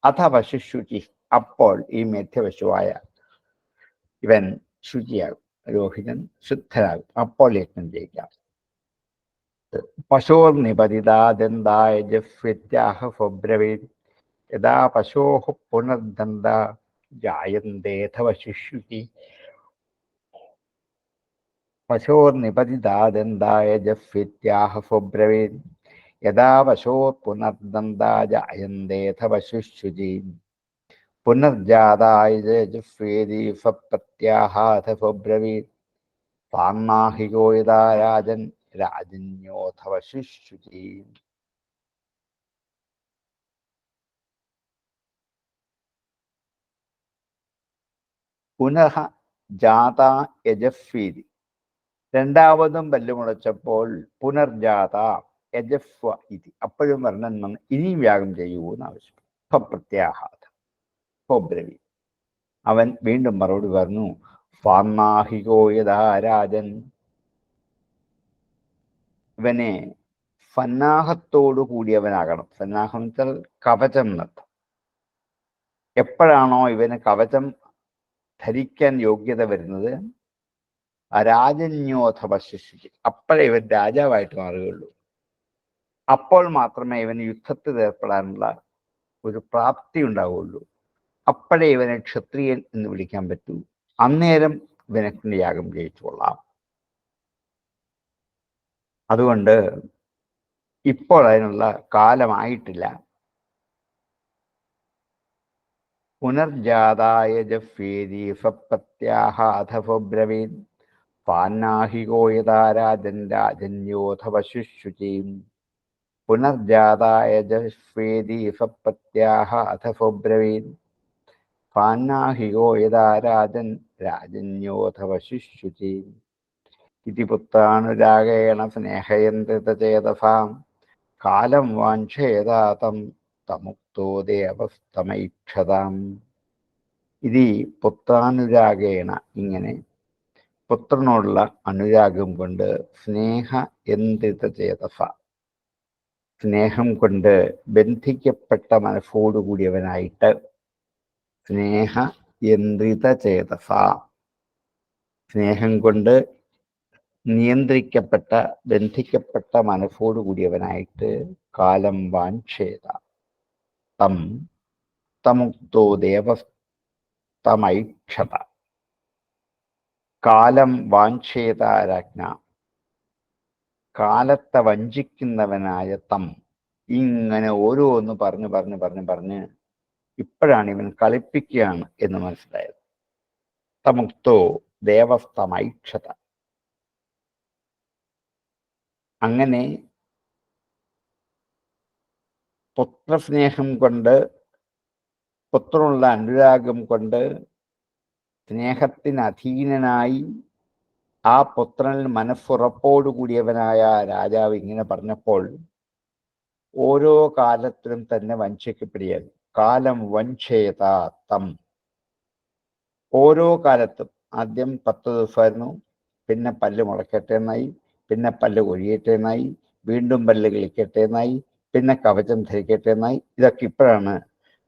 അഥ പശുശുചി, അപ്പോൾ ഈ മേധ്യപശുവായ ഇവൻ ശുചിയാകും, രോഹിതൻ ശുദ്ധനാകും, അപ്പോൾ യജ്ഞം ജയിക്കാം. പശോർ നിപതിതാദന്തായ ജഫ്വിത്യാഹ ഫബ്രവീൻ യഥാ പശോഃ പുനർദന്ത ജായന്തേഥ പശുശുചി. പശോർനിപതിതാദന്തായ ജഫ്വിത്യാഹ ഫബ്രവീൻ യഥാ പശോഃ പുനർദന്ത ജായന്തേഥ പശുശുചി. പുനർജാതായ ജഫ്വേദി ഫപ്രത്യാഹാഥ ഫബ്രവീൻ താന്നാഹികോ യഥാ രാജൻ രാജന്യോഥ പശുശുചി. പുനഃ ജാത യജഫ്വീതി, രണ്ടാമതും പല്ല് മുളച്ചപ്പോൾ പുനർജാത യജഫ്വ ഇതി, അപ്പോഴും വർണ്ണൻ വന്ന് ഇനിയും യാഗം ചെയ്യൂ എന്ന് ആവശ്യപ്പെട്ടു. പ്രത്യാഹാത ഫബ്രവി, അവൻ വീണ്ടും മറുപടി പറഞ്ഞു ഫാന്നാഹികോ യഥാ രാജൻ. ഇവനെ ഫന്നാഹത്തോടു കൂടിയവനാകണം. ഫന്നാഹം വെച്ചാൽ കവചം എന്നർത്ഥം. എപ്പോഴാണോ ഇവന് കവചം ധരിക്കാൻ യോഗ്യത വരുന്നത്, രാജന്യോഥ പശുശുചി, അപ്പോഴേ ഇവൻ രാജാവായിട്ട് മാറുകയുള്ളൂ. അപ്പോൾ മാത്രമേ ഇവന് യുദ്ധത്തിൽ ഏർപ്പെടാനുള്ള ഒരു പ്രാപ്തി ഉണ്ടാവുകയുള്ളൂ. അപ്പോഴേ ഇവനെ ക്ഷത്രിയൻ എന്ന് വിളിക്കാൻ പറ്റൂ. അന്നേരം ഇവനെ യാഗം ജയിച്ചുകൊള്ളാം. അതുകൊണ്ട് ഇപ്പോൾ അതിനുള്ള കാലമായിട്ടില്ല. പുനർജാതായ ജഫ്വേദി ഫപ്രത്യാഹാഥ ഫബ്രവീൻ ഫാന്നാഹികോ യഥാ രാജൻ രാജന്യോഥ പശുശുചീം. പുനർജാതായ ജഫ്വേദി ഫപ്രത്യാഹാഥ ഫബ്രവീൻ ഫാന്നാഹികോ യഥാ രാജൻ രാജന്യോഥ പശുശുചീം. ഇതി പുത്രാനുരാഗേണ സ്നേഹയന്ത്രിതചേതസാം കാലം വാഞ്ചേതാതം തമുക്തോ ദേവസ്തമൈക്ഷതാം. ഇതി പുത്രാനുരാഗേണ, ഇങ്ങനെ പുത്രനോടുള്ള അനുരാഗം കൊണ്ട് സ്നേഹയന്ത്രിതചേതസ, സ്നേഹം കൊണ്ട് ബന്ധിക്കപ്പെട്ട മനസ്സോടുകൂടിയവനായിട്ട്, സ്നേഹയന്ത്രിതചേതസ, സ്നേഹം കൊണ്ട് നിയന്ത്രിക്കപ്പെട്ട ബന്ധിക്കപ്പെട്ട മനസ്സോടുകൂടിയവനായിട്ട് കാലം വാഞ്ചേത തം തമുക്തോ ദേവസ്തമൈക്ഷത. കാലം വാഞ്ചേത രാജ്ഞ, കാലത്തെ വഞ്ചിക്കുന്നവനായ തം, ഇങ്ങനെ ഓരോന്ന് പറഞ്ഞ് ഇപ്പോഴാണ് ഇവൻ കളിപ്പിക്കുകയാണ് എന്ന് മനസ്സിലായത്. തമുക്തോ ദേവസ്തമൈക്ഷത, അങ്ങനെ പുത്രസ്നേഹം കൊണ്ട്, പുത്രനുള്ള അനുരാഗം കൊണ്ട് സ്നേഹത്തിന് അധീനനായി ആ പുത്രനിൽ മനസ്സുറപ്പോടുകൂടിയവനായ രാജാവ് ഇങ്ങനെ പറഞ്ഞപ്പോൾ ഓരോ കാലത്തിലും തന്നെ വഞ്ചിക്കപ്പെടുകയാണ്. കാലം വഞ്ചേതാ തം. ഓരോ കാലത്തും ആദ്യം 10 ദിവസമായിരുന്നു, പിന്നെ പല്ല് മുളയ്ക്കട്ടെ എന്നായി, പിന്നെ പല്ല് കൊഴിയട്ടെ എന്നായി, വീണ്ടും പല്ല് കിളിക്കട്ടെ എന്നായി, പിന്നെ കവചം ധരിക്കട്ടെ എന്നായി. ഇതൊക്കെ ഇപ്പോഴാണ്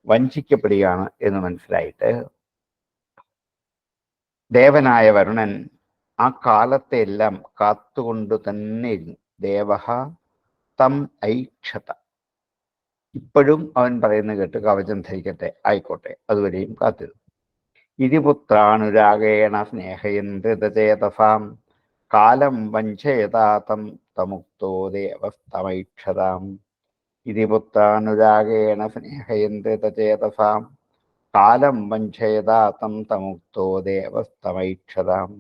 വഞ്ചിക്കപ്പെടുകയാണ് എന്ന് മനസ്സിലായിട്ട് ദേവനായ വരുണൻ ആ കാലത്തെ എല്ലാം കാത്തുകൊണ്ട് തന്നെ ഇരുന്നു. ദേവഹ തം ഐക്ഷത. ഇപ്പോഴും അവൻ പറയുന്നത് കേട്ട് കവചം ധരിക്കട്ടെ, ആയിക്കോട്ടെ, അതുവരെയും കാത്തിരുന്നു. ഇതിപുത്രാനുരാഗേണ സ്നേഹയന്ത്രിതചേതസാം കാലം വഞ്ചയതാതം തമുക്തോ ദേവസ്തമൈക്ഷതാം. ഇതിപുത്രാനുരാഗേണ സ്നേഹയന്ത്രിതചേതസാം കാലം വഞ്ചയതാതം തമുക്തോ ദേവസ്തമൈക്ഷതാം.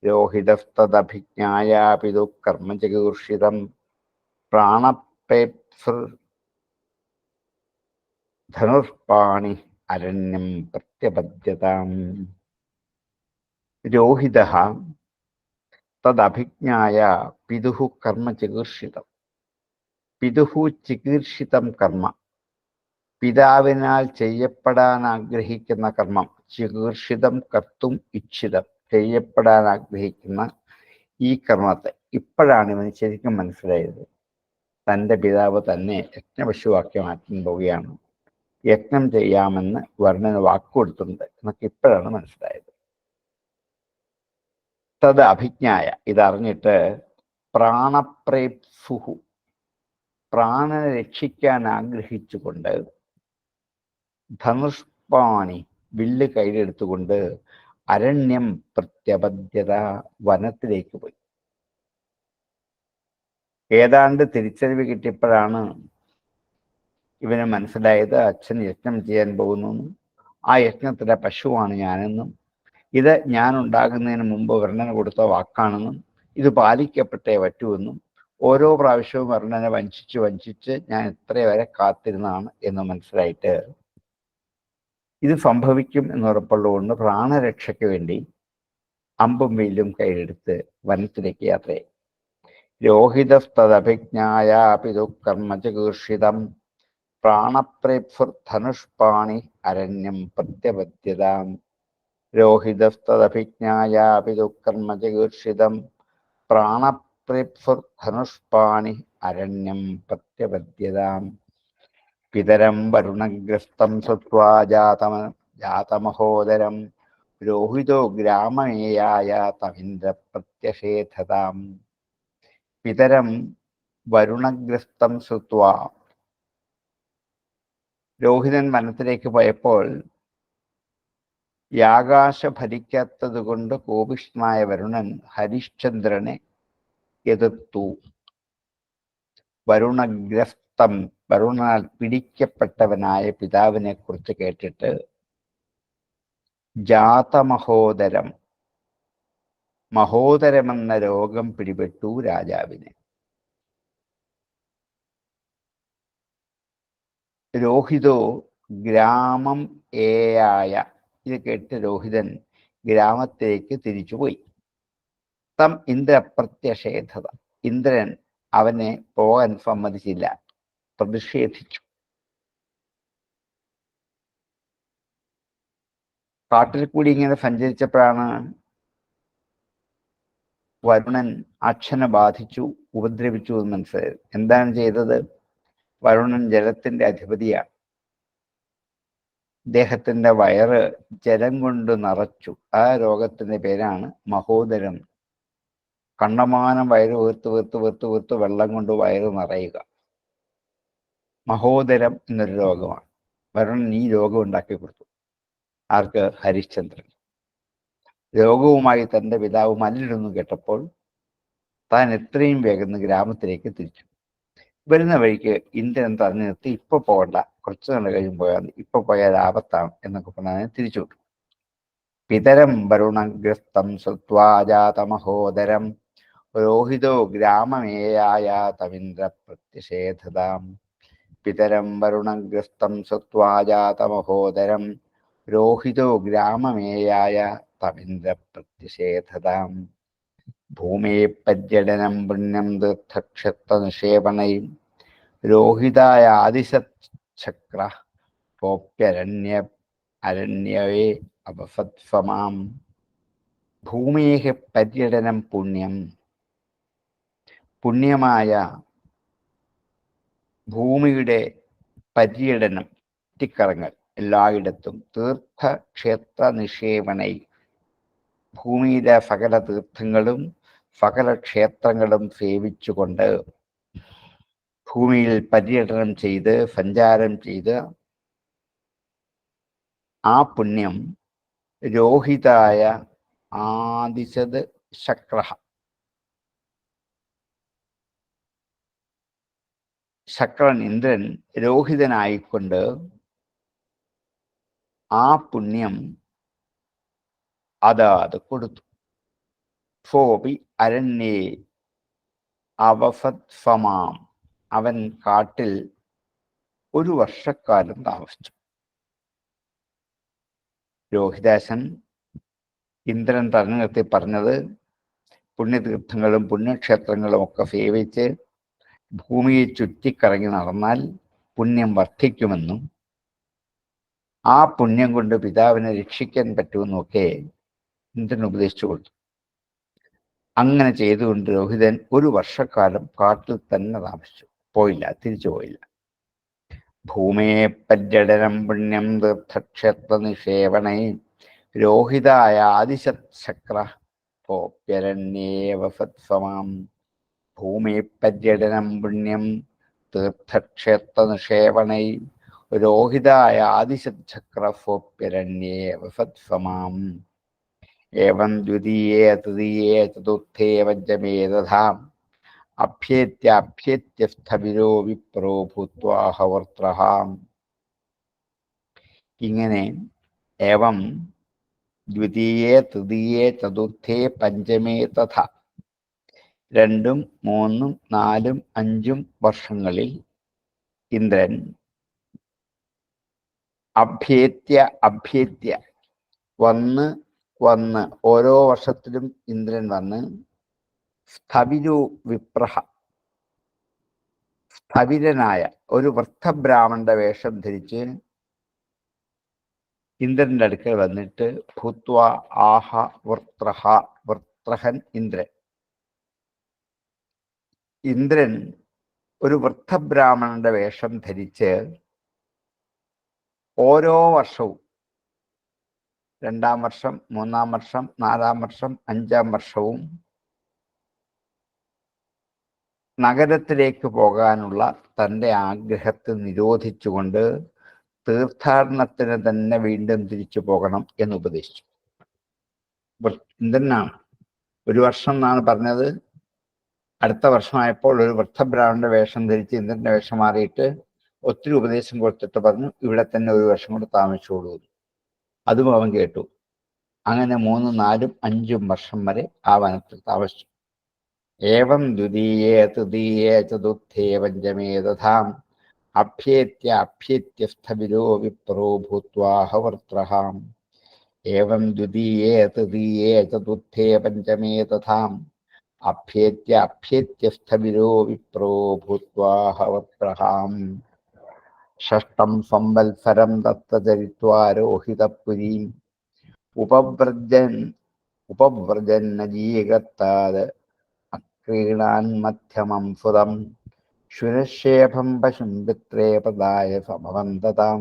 രോഹിതസ്തദഭിജ്ഞായാപി ദുഃകർമ്മ ചികീർഷിതം പ്രാണപ്രേപ്സുർ ധനുഷ്പാണി അരണ്യം പ്രത്യപദ്യതാം. രോഹിതഃ തദഭിജ്ഞായ പിതുഃ കർമ്മ ചികീർഷിതം. പിതുഃ ചികീർഷിതം കർമ്മ. പിതാവിനാൽ ചെയ്യപ്പെടാൻ ആഗ്രഹിക്കുന്ന കർമ്മം. ചികീർഷിതം കർത്തും ഇച്ഛിതം. ചെയ്യപ്പെടാൻ ആഗ്രഹിക്കുന്ന ഈ കർമ്മത്തെ ഇപ്പോഴാണ് ഇവന് ശരിക്കും മനസ്സിലായത്. തൻ്റെ പിതാവ് തന്നെ യജ്ഞപശുവാക്കി മാറ്റാൻ പോവുകയാണ്. യജ്ഞം ചെയ്യാമെന്ന് വർണ്ണന് വാക്കുകൊടുത്തിട്ടുണ്ട് എന്നൊക്കെ ഇപ്പോഴാണ് മനസ്സിലായത്. തത് അഭിജ്ഞായ. ഇതറിഞ്ഞിട്ട് പ്രാണപ്രേപ്സുഹു. പ്രാണനെ രക്ഷിക്കാൻ ആഗ്രഹിച്ചുകൊണ്ട് ധനുഷ്പാണി. വില്ല് കയ്യിലെടുത്തുകൊണ്ട് അരണ്യം പ്രത്യപദ്യത. വനത്തിലേക്ക് പോയി. ഏതാണ്ട് തിരിച്ചറിവ് കിട്ടിയപ്പോഴാണ് ഇവന് മനസ്സിലായത് അച്ഛൻ യജ്ഞം ചെയ്യാൻ പോകുന്നു. ആ യജ്ഞത്തിലെ പശുവാണ് ഞാനെന്നും ഇത് ഞാൻ ഉണ്ടാകുന്നതിന് മുമ്പ് വർണ്ണന കൊടുത്ത വാക്കാണെന്നും ഇത് പാലിക്കപ്പെട്ടേ പറ്റുമെന്നും ഓരോ പ്രാവശ്യവും വർണ്ണനെ വഞ്ചിച്ച് ഞാൻ ഇത്രവരെ കാത്തിരുന്നതാണ് എന്ന് മനസ്സിലായിട്ട് ഇത് സംഭവിക്കും എന്നുറപ്പുള്ളതുകൊണ്ട് പ്രാണരക്ഷയ്ക്ക് വേണ്ടി അമ്പും വില്ലും കയ്യിലെടുത്ത് വനത്തിലേക്ക് യാത്രയായി. രോഹിതസ്തദഭിജ്ഞായാപി ദുഃകർമ്മ ചികീർഷിതം പ്രാണപ്രേപ്സുർധനുഷ്പാണി അരണ്യം പ്രത്യപദ്യതാം. രോഹിതസ്തദഭിജ്ഞായാപി ദുഃകർമ്മ ചികീർഷിതം പ്രാണപ്രേപ്സുർധനുഷ്പാണി അരണ്യം പ്രത്യപദ്യതാം. പിതരം വരുണഗ്രസ്തം ശ്രുത്വാ ജാതമഹോദരം രോഹിതോ ഗ്രാമമേയായ തമിന്ദ്ര പ്രത്യഷേധതാം. പിതരം വരുണഗ്രസ്തം ശ്രുത്വാ. രോഹിതൻ വനത്തിലേക്ക് പോയപ്പോൾ യാകാശ ഭരിക്കാത്തത് കൊണ്ട് കോപിഷ്ഠനായ വരുണൻ ഹരിശ്ചന്ദ്രനെ എതിർത്തു. വരുണഗ്രസ്തം. വരുണനാൽ പിടിക്കപ്പെട്ടവനായ പിതാവിനെ കുറിച്ച് കേട്ടിട്ട് ജാതമഹോദരം. മഹോദരമെന്ന രോഗം പിടിപെട്ടു രാജാവിന്. രോഹിതോ ഗ്രാമം ഏയായ. ഇത് കേട്ട് രോഹിതൻ ഗ്രാമത്തിലേക്ക് തിരിച്ചുപോയി. തം ഇന്ദ്രപ്രത്യഷേധത. ഇന്ദ്രൻ അവനെ പോകാൻ സമ്മതിച്ചില്ല, പ്രതിഷേധിച്ചു. കാട്ടിൽ കൂടി ഇങ്ങനെ സഞ്ചരിച്ചപ്പോഴാണ് വരുണൻ അച്ഛനെ ബാധിച്ചു, ഉപദ്രവിച്ചു എന്ന് മനസ്സിലായത്. എന്താണ് ചെയ്തത്? വരുണൻ ജലത്തിന്റെ അധിപതിയാണ്. അദ്ദേഹത്തിന്റെ വയറ് ജലം കൊണ്ട് നിറച്ചു. ആ രോഗത്തിന്റെ പേരാണ് മഹോദരം. കണ്ടമാനം വയറ് വീർത്ത് വെള്ളം കൊണ്ട് വയറ് നിറയുക മഹോദരം എന്നൊരു രോഗമാണ്. വരുണൻ ഈ രോഗം ഉണ്ടാക്കി കൊടുത്തു. ആർക്ക്? ഹരിശ്ചന്ദ്രൻ. രോഗവുമായി തൻ്റെ പിതാവ് മല്ലിടുന്നു കേട്ടപ്പോൾ താൻ എത്രയും വേഗം ഗ്രാമത്തിലേക്ക് തിരിച്ചു. വരുന്ന വഴിക്ക് ഇന്ദ്രൻ തടഞ്ഞു നിർത്തി, ഇപ്പൊ പോകണ്ട, കുറച്ചു നാൾ കഴിയും പോയാൽ, ഇപ്പൊ പോയാൽ ആപത്താണ് എന്നൊക്കെ പറഞ്ഞാൽ തിരിച്ചുവിട്ടു. പിതരം വരുണഗ്രസ്തം ശ്രുത്വാജാതമഹോദരം രോഹിതോ ഗ്രാമമേയായ തമിന്ദ്ര പ്രത്യഷേധതാം. പിതരം വരുണഗ്രസ്തം ശ്രുത്വാജാതമഹോദരം രോഹിതോ ഗ്രാമമേയായ തമിന്ദ്ര പ്രത്യഷേധതാം. ഭൂമേ പര്യടനം പുണ്യം തീർത്ഥക്ഷേത്ര നിക്ഷേപണയും രോഹിതായ ആദിശക്ര പോപ്യരണ്യ അരണ്യവേ അപസത്സമാം. ഭൂമേഹ പര്യടനം പുണ്യം, പുണ്യമായ ഭൂമിയുടെ പര്യടനം, ചുറ്റിക്കറങ്ങൽ എല്ലായിടത്തും, തീർത്ഥക്ഷേത്ര നിക്ഷേപണൈ ഭൂമിയിലെ സകല തീർത്ഥങ്ങളും സകല ക്ഷേത്രങ്ങളും സേവിച്ചുകൊണ്ട് ഭൂമിയിൽ പര്യടനം ചെയ്ത് സഞ്ചാരം ചെയ്ത് ആ പുണ്യം രോഹിതായ ആദിശത് ശക്ര, ശക്രൻ ഇന്ദ്രൻ രോഹിതനായിക്കൊണ്ട് ആ പുണ്യം അത് കൊടുത്തു. സോപി അരണ്യേ അവസത്സമാം, അവൻ കാട്ടിൽ 1 വർഷക്കാലം താമസിച്ചു. രോഹിതാശൻ ഇന്ദ്രൻ തടഞ്ഞു നിർത്തി പറഞ്ഞത്, പുണ്യതീർത്ഥങ്ങളും പുണ്യക്ഷേത്രങ്ങളും ഒക്കെ സേവിച്ച് ഭൂമിയെ ചുറ്റിക്കറങ്ങി നടന്നാൽ പുണ്യം വർദ്ധിക്കുമെന്നും ആ പുണ്യം കൊണ്ട് പിതാവിനെ രക്ഷിക്കാൻ പറ്റുമെന്നൊക്കെ ഇന്ദ്രൻ ഉപദേശിച്ചു കൊടുത്തു. അങ്ങനെ ചെയ്തുകൊണ്ട് രോഹിതൻ 1 വർഷക്കാലം കാട്ടിൽ തന്നെ താമസിച്ചു, പോയില്ല, തിരിച്ചു പോയില്ല. ഭൂമേ പര്യടനം പുണ്യം തീർത്ഥക്ഷേത്ര നിക്ഷേപണേ രോഹിതായ ആദിശക്ര പോപ്യരണ്യേവസത്സമാം. ഭൂമി പര്യടനം പുണ്യം തീർത്ഥക്ഷേത്ര നിക്ഷേപണൈ രോഹിതായ ആദിശക്രഫോപ്യരണ്യേവസത്സമാം. ഏവം ദ്വിതീയേ തൃതീയേ ചതുർത്ഥേ പഞ്ചമേ തഥാ അഭ്യേത്യസ്ഥവിരോ വിപ്രോ ഭൂത്വാഹവർത്രഃ. ഇങ്ങനെ ഏവം ദ്വിതീയേ തൃതീയേ ചതുർത്ഥേ പഞ്ചമേ തഥാ 2, 3, 4, 5 വർഷങ്ങളിൽ ഇന്ദ്രൻ അഭ്യേത്യ വന്ന് ഓരോ വർഷത്തിലും ഇന്ദ്രൻ വന്ന് സ്ഥവിരോ വിപ്രഹ, സ്ഥവിരനായ ഒരു വൃദ്ധബ്രാഹ്മണന്റെ വേഷം ധരിച്ച് ഇന്ദ്രന്റെ അടുക്കൽ വന്നിട്ട് ഭൂത്വ ആഹ വൃത്രഹ, വൃത്രഹൻ ഇന്ദ്രൻ ഒരു വൃദ്ധബ്രാഹ്മണന്റെ വേഷം ധരിച്ച് ഓരോ വർഷവും 2ാം വർഷം, 3ാം വർഷം, 4ാം വർഷം, 5ാം വർഷവും നഗരത്തിലേക്ക് പോകാനുള്ള തൻ്റെ ആഗ്രഹത്തെ നിരോധിച്ചുകൊണ്ട് തീർത്ഥാടനത്തിന് തന്നെ വീണ്ടും തിരിച്ചു പോകണം എന്ന് ഉപദേശിച്ചു. ഇന്ദ്രനാണ് 1 വർഷം എന്നാണ് പറഞ്ഞത്. അടുത്ത വർഷമായപ്പോൾ ഒരു വൃദ്ധബ്രാഹ്മണന്റെ വേഷം ധരിച്ച് ഇന്ദ്രന്റെ വേഷം മാറിയിട്ട് ഒത്തിരി ഉപദേശം കൊടുത്തിട്ട് പറഞ്ഞു, ഇവിടെ തന്നെ 1 വർഷം കൊണ്ട് താമസിച്ചോളൂ. അതും അവൻ കേട്ടു. അങ്ങനെ 3, 4, 5 വർഷം വരെ ആ വനത്തിൽ താമസിച്ചു. ഏവം ദ്വിതീയേ തൃതീയേ ചതുർത്ഥേ പഞ്ചമേ തഥാ അഭ്യേത്യസ്ഥവിരോ വിപ്രോ ഭൂത്വാഹവർത്രഃ. ഏവം ദ്വിതീയേ തൃതീയേ ചതുർത്ഥേ പഞ്ചമേ തഥാ അഭ്യേത്യസ്ഥവിരോ വിപ്രോ ഭൂത്വാഹവർത്രഃ. 6ം സംവത്സരം ദത്തചരിത്വാരോഹിതപുരീം ഉപവ്രജന്നജീകത്താത് അക്രീണാൻ മധ്യമം സുതം ശുനശേഭം പശും പിത്രേ പ്രദായ സമവന്തതാം.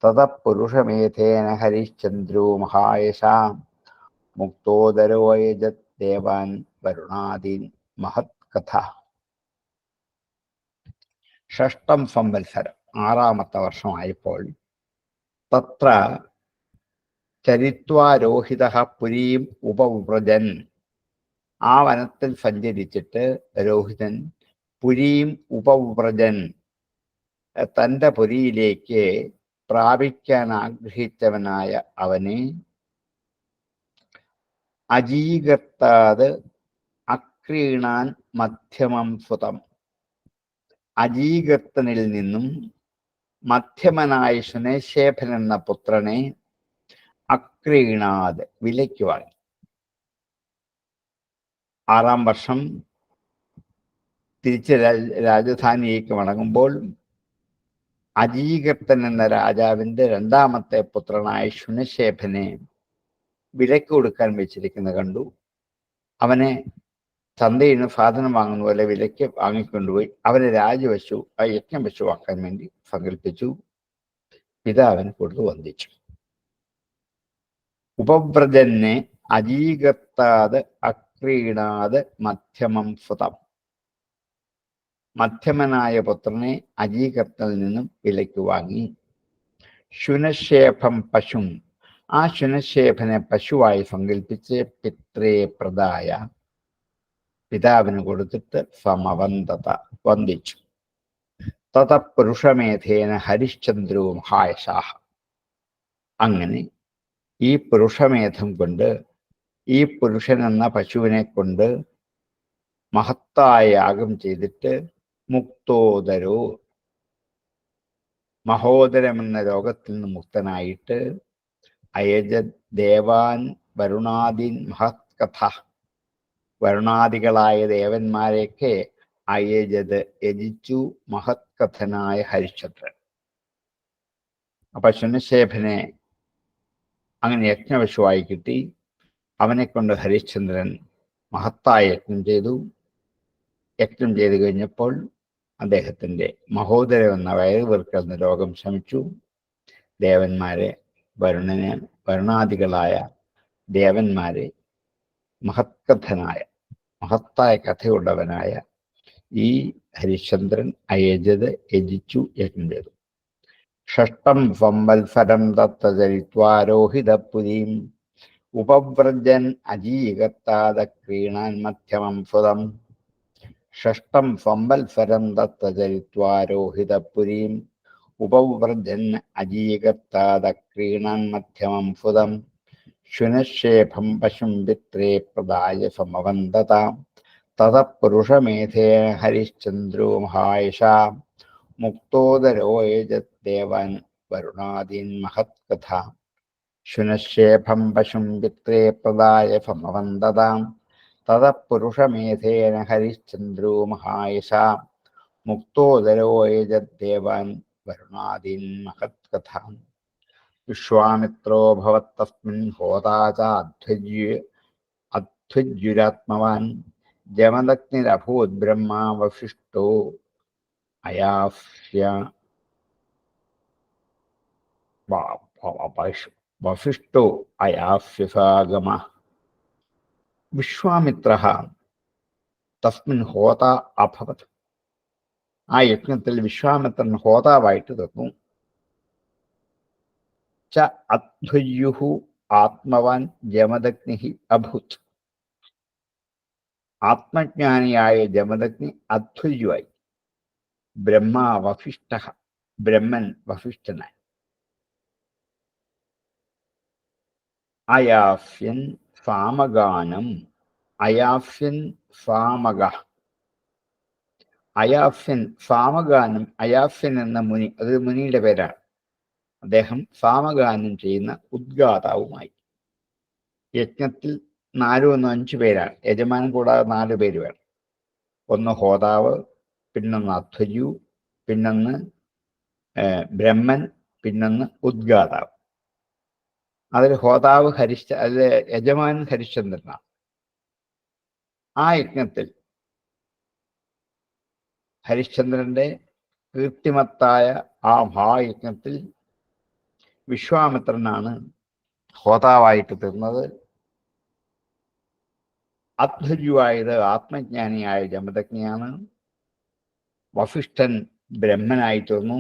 തതഃ പുരുഷമേധേന ഹരിശ്ചന്ദ്രോ മഹായശാം മുക്തോദരോയജത് ദേവാൻ വരുണാദീൻ മഹത്കഥ. 6ം സംവത്സരം 6ാമത്തെ വർഷമായപ്പോൾ തത്ര ചരിത്വാരോഹിതഃ പുരീം ഉപവ്രജൻ, ആ വനത്തിൽ സഞ്ചരിച്ചിട്ട് രോഹിതൻ പുരീം ഉപവ്രജൻ, തൻ്റെ പുരിയിലേക്ക് പ്രാപിക്കാൻ ആഗ്രഹിച്ചവനായ അവനെ അജീകർത്താത് അക്രീണാൻ മധ്യമം സുതം, അജീകർത്തനിൽ നിന്നും മധ്യമനായ ശുനശേഭൻ എന്ന പുത്രനെ അക്രീണാത് വിലയ്ക്ക് വാങ്ങി. 6-ാം വർഷം തിരിച്ച് രാജധാനിയിലേക്ക് മടങ്ങുമ്പോൾ അജീകർത്തൻ എന്ന രാജാവിന്റെ 2ാമത്തെ പുത്രനായ ശുനശേഫനെ വിലക്ക് കൊടുക്കാൻ വെച്ചിരിക്കുന്ന കണ്ടു. അവനെ ചന്തയിൽ നിന്ന് സാധനം വാങ്ങുന്ന പോലെ വിലയ്ക്ക് വാങ്ങിക്കൊണ്ടുപോയി അവനെ രാജിവെച്ചു, ആ യജ്ഞം വെച്ചു വാക്കാൻ വേണ്ടി സങ്കല്പിച്ചു. പിതാവിന് കൊടുത്തു വന്ദിച്ചു. ഉപവ്രജനെ അജീകർത്താത് അക്രീണാത് മധ്യമം സുതം. മധ്യമനായ പുത്രനെ അജീകർത്തനിൽ നിന്നും വിലയ്ക്ക് വാങ്ങി. ശുനശേഫം പശും, ആ ശുനശേഫനെ പശുവായി സങ്കല്പിച്ച് പിത്രേ പ്രദായ, പിതാവിന് കൊടുത്തിട്ട് സമവന്തത, വന്ദിച്ചു. തത പുരുഷമേധേന ഹരിശ്ചന്ദ്രോ മഹായശാഹ. അങ്ങനെ ഈ പുരുഷമേധം കൊണ്ട്, ഈ പുരുഷൻ എന്ന പശുവിനെ കൊണ്ട് മഹത്തായ യാഗം ചെയ്തിട്ട് മുക്തോദരോ, മഹോദരമെന്ന രോഗത്തിൽ നിന്ന് മുക്തനായിട്ട് അയജ ദേവാൻ വരുണാദീൻ മഹത്കഥ, വരുണാദികളായ ദേവന്മാരെയൊക്കെ അയജത് യജിച്ചു മഹത്കഥനായ ഹരിശ്ചന്ദ്രൻ. അപ്പൊ ശുനശേഫനെ അങ്ങനെ യജ്ഞവശുവായി കിട്ടി. അവനെ കൊണ്ട് ഹരിശ്ചന്ദ്രൻ മഹത്തായ യജ്ഞം ചെയ്തു. യജ്ഞം ചെയ്തു കഴിഞ്ഞപ്പോൾ അദ്ദേഹത്തിൻ്റെ മഹോദരം എന്ന വയറുവീർക്കുന്ന രോഗം ശമിച്ചു. ദേവന്മാരെ, വരുണാദികളായ ദേവന്മാരെ മഹത്കഥനായ, മഹത്തായ കഥയുള്ളവനായ ഈ ഹരിശ്ചന്ദ്രൻ അയജത് യജിച്ചു യജ്ഞം ചെയ്തു. 6ം സംവത്സരം തത്തചരിത്വാരോഹിതപുരീം ഉപവ്രജൻ അജീകത്താദക്രീണാൻ മധ്യമം സുതം. 6ം സംവത്സരം തത്തചരിത്വാരോഹിതപുരീം ഉപവ്രജൻ അജീകത്താദക്രീണാൻ മധ്യമം സുതം. ശുനശേഫം പശും പിത്രേ പ്രദായ സമവന്തത. തത പുരുഷമേധേന ഹരിശ്ചന്ദ്രോ മഹായശാ മുക്തോദരോ യജദ്ദേവാൻ വരുണാദീൻ മഹത്കഥ. ശുനശേഫം പശും പിത്രേ പ്രദായ സമവന്തത. തത പുരുഷമേധേന ഹരിശ്ചന്ദ്രോ മഹായശാ മുക്തോദരോ യജദ്ദേവാൻ വരുണാദീൻ മഹത്കഥ. വിശ്വാമിത്രോ ഭവത്തസ്മിൻ ഹോതാ ച അധ്വജ്യുരാത്മവാൻ ജമദഗ്നിരഭൂത് ബ്രഹ്മാ വസിഷ്ഠോ അയാഫ്യ വസിഷ്ഠോ അയാഫ്യസാഗമ. വിശ്വാമിത്രഃ തസ്മിൻ ഹോത അഭവത്. ആ യജ്ഞത്തിൽ വിശ്വാമിത്രൻ ഹോതാവായിട്ട് തീർന്നു. ച അധ്വയ്യുഹു ആത്മവാൻ ജമദഗ്നി അഭൂത്. ആത്മജ്ഞാനിയായ ജമദഗ്നി അധ്വയ്യുവായി. ബ്രഹ്മാ വസിഷ്ഠ, ബ്രഹ്മൻ വസിഷ്ഠനായി. അയാഫ്യൻ സാമഗാനം, അയാഫ്യൻ സാമഗ. അയാഫ്യൻ സാമഗാനം, അയാഫ്യൻ എന്ന മുനി, അതൊരു മുനിയുടെ പേരാണ്. അദ്ദേഹം സാമഗാനം ചെയ്യുന്ന ഉദ്ഗാതാവുമായി. യജ്ഞത്തിൽ 4 1 5 പേരാണ്. യജമാനൻ കൂടാതെ 4 പേര് വേണം. ഒന്ന് ഹോതാവ്, പിന്നൊന്ന് അധ്വര്യു, പിന്നൊന്ന് ബ്രഹ്മൻ, പിന്നൊന്ന് ഉദ്ഗാതാവ്. അതിൽ ഹോതാവ് അതിൽ യജമാനൻ ഹരിശ്ചന്ദ്രനാണ്. ആ യജ്ഞത്തിൽ ഹരിശ്ചന്ദ്രന്റെ കീർത്തിമത്തായ ആ മഹായജ്ഞത്തിൽ വിശ്വാമിത്രനാണ് ഹോതാവായിട്ട് തീർന്നത്. അധ്വര്യുവായത് ആത്മജ്ഞാനിയായ ജമദഗ്നിയാണ്. വസിഷ്ഠൻ ബ്രഹ്മനായി തീർന്നു.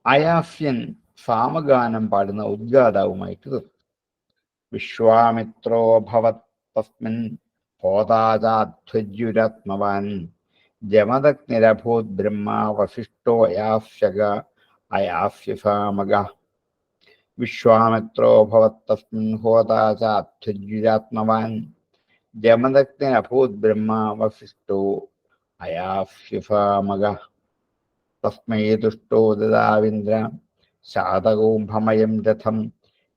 അയാഫ്യൻ സാമഗാനം പാടുന്ന ഉദ്ഗാതാവുമായിട്ട് തീർന്നു. വിശ്വാമിത്രോ ഭവത് തസ്മിൻ ഹോതാചാധ്വര്യുരാത്മവാൻ ജമദഗ്നിരഭൂത് ബ്രഹ്മാ വസിഷ്ഠോ അയാഫ്യസാമഗ. വിശ്വാമിത്രോ ഭവത് തസ്മിൻ ഹോതാചാധ്വര്യുരാത്മവാൻ ജമദഗ്നിരഭൂത് ബ്രഹ്മാ വസിഷ്ഠോ അയാഫ്യസാമഗ. തസ്മൈ തുഷ്ടോ ദദാവിന്ദ്ര ശാതകൗംഭമയം രഥം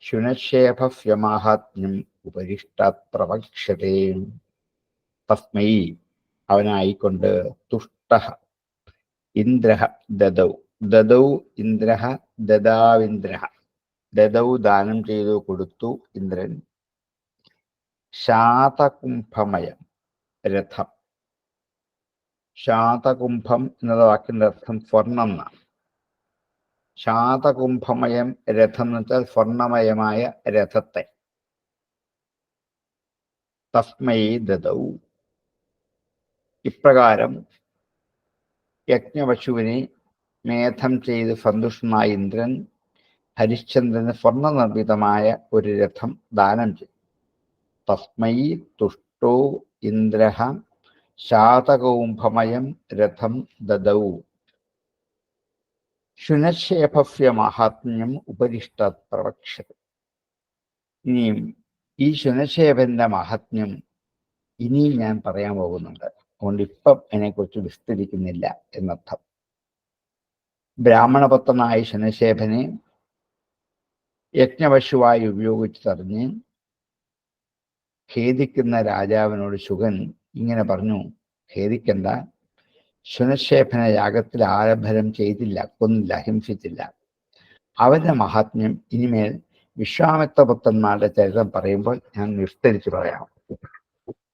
ശുനശേഫസ്യ മാഹാത്മ്യം ഉപരിഷ്ടാത് പ്രവക്ഷ്യതേ. തസ്മൈ അവനായിക്കൊണ്ട് തുഷ്ടഃ ഇന്ദ്രഃ ദദൗ. ദദൗ ഇന്ദ്രഃ ദദാവിന്ദ്രഃ. ദദൗ ദാനം ചെയ്തു കൊടുത്തു ഇന്ദ്രൻ. ശാതകുംഭമയം രഥം. ശാതകുംഭം എന്നത് വാക്കിന്റെ അർത്ഥം സ്വർണം എന്നാണ്. ശാതകുംഭമയം രഥം എന്ന് വെച്ചാൽ സ്വർണമയമായ രഥത്തെ. തസ്മൈ ദദൗ. ഇപ്രകാരം യജ്ഞപശുവിനെ മേധം ചെയ്ത് സന്തുഷ്ടനായ ഇന്ദ്രൻ ഹരിശ്ചന്ദ്രന് സ്വർണ്ണ നിർമ്മിതമായ ഒരു രഥം ദാനം ചെയ്തു. തസ്മൈ തുഷ്ടോ ഇന്ദ്രഃ ശാതകൗംഭമയം രഥം ദദൗ. ശുനശേഫസ്യ മാഹാത്മ്യം ഉപരിഷ്ടാത് പ്രവക്ഷ്യത്തെ. ഇനിയും ഈ ശുനശേഫന്റെ മഹാത്മ്യം ഇനിയും ഞാൻ പറയാൻ പോകുന്നുണ്ട്. അതുകൊണ്ട് ഇപ്പം അതിനെക്കുറിച്ച് വിസ്തരിക്കുന്നില്ല എന്നർത്ഥം. ബ്രാഹ്മണപുത്രനായ ശുനശേഫനെ യജ്ഞപശുവായി ഉപയോഗിച്ച് തടഞ്ഞ് ഖേദിക്കുന്ന രാജാവിനോട് ശുകൻ ഇങ്ങനെ പറഞ്ഞു, ഖേദിക്കണ്ട, ശുനശേഫനെ യാഗത്തിൽ ആരംഭരം ചെയ്തില്ല, കൊന്നില്ല, ഹിംസിച്ചില്ല. അവന്റെ മഹാത്മ്യം ഇനിമേൽ വിശ്വാമിത്രപുത്രന്മാരുടെ ചരിത്രം പറയുമ്പോൾ ഞാൻ വിസ്തരിച്ച് പറയാം,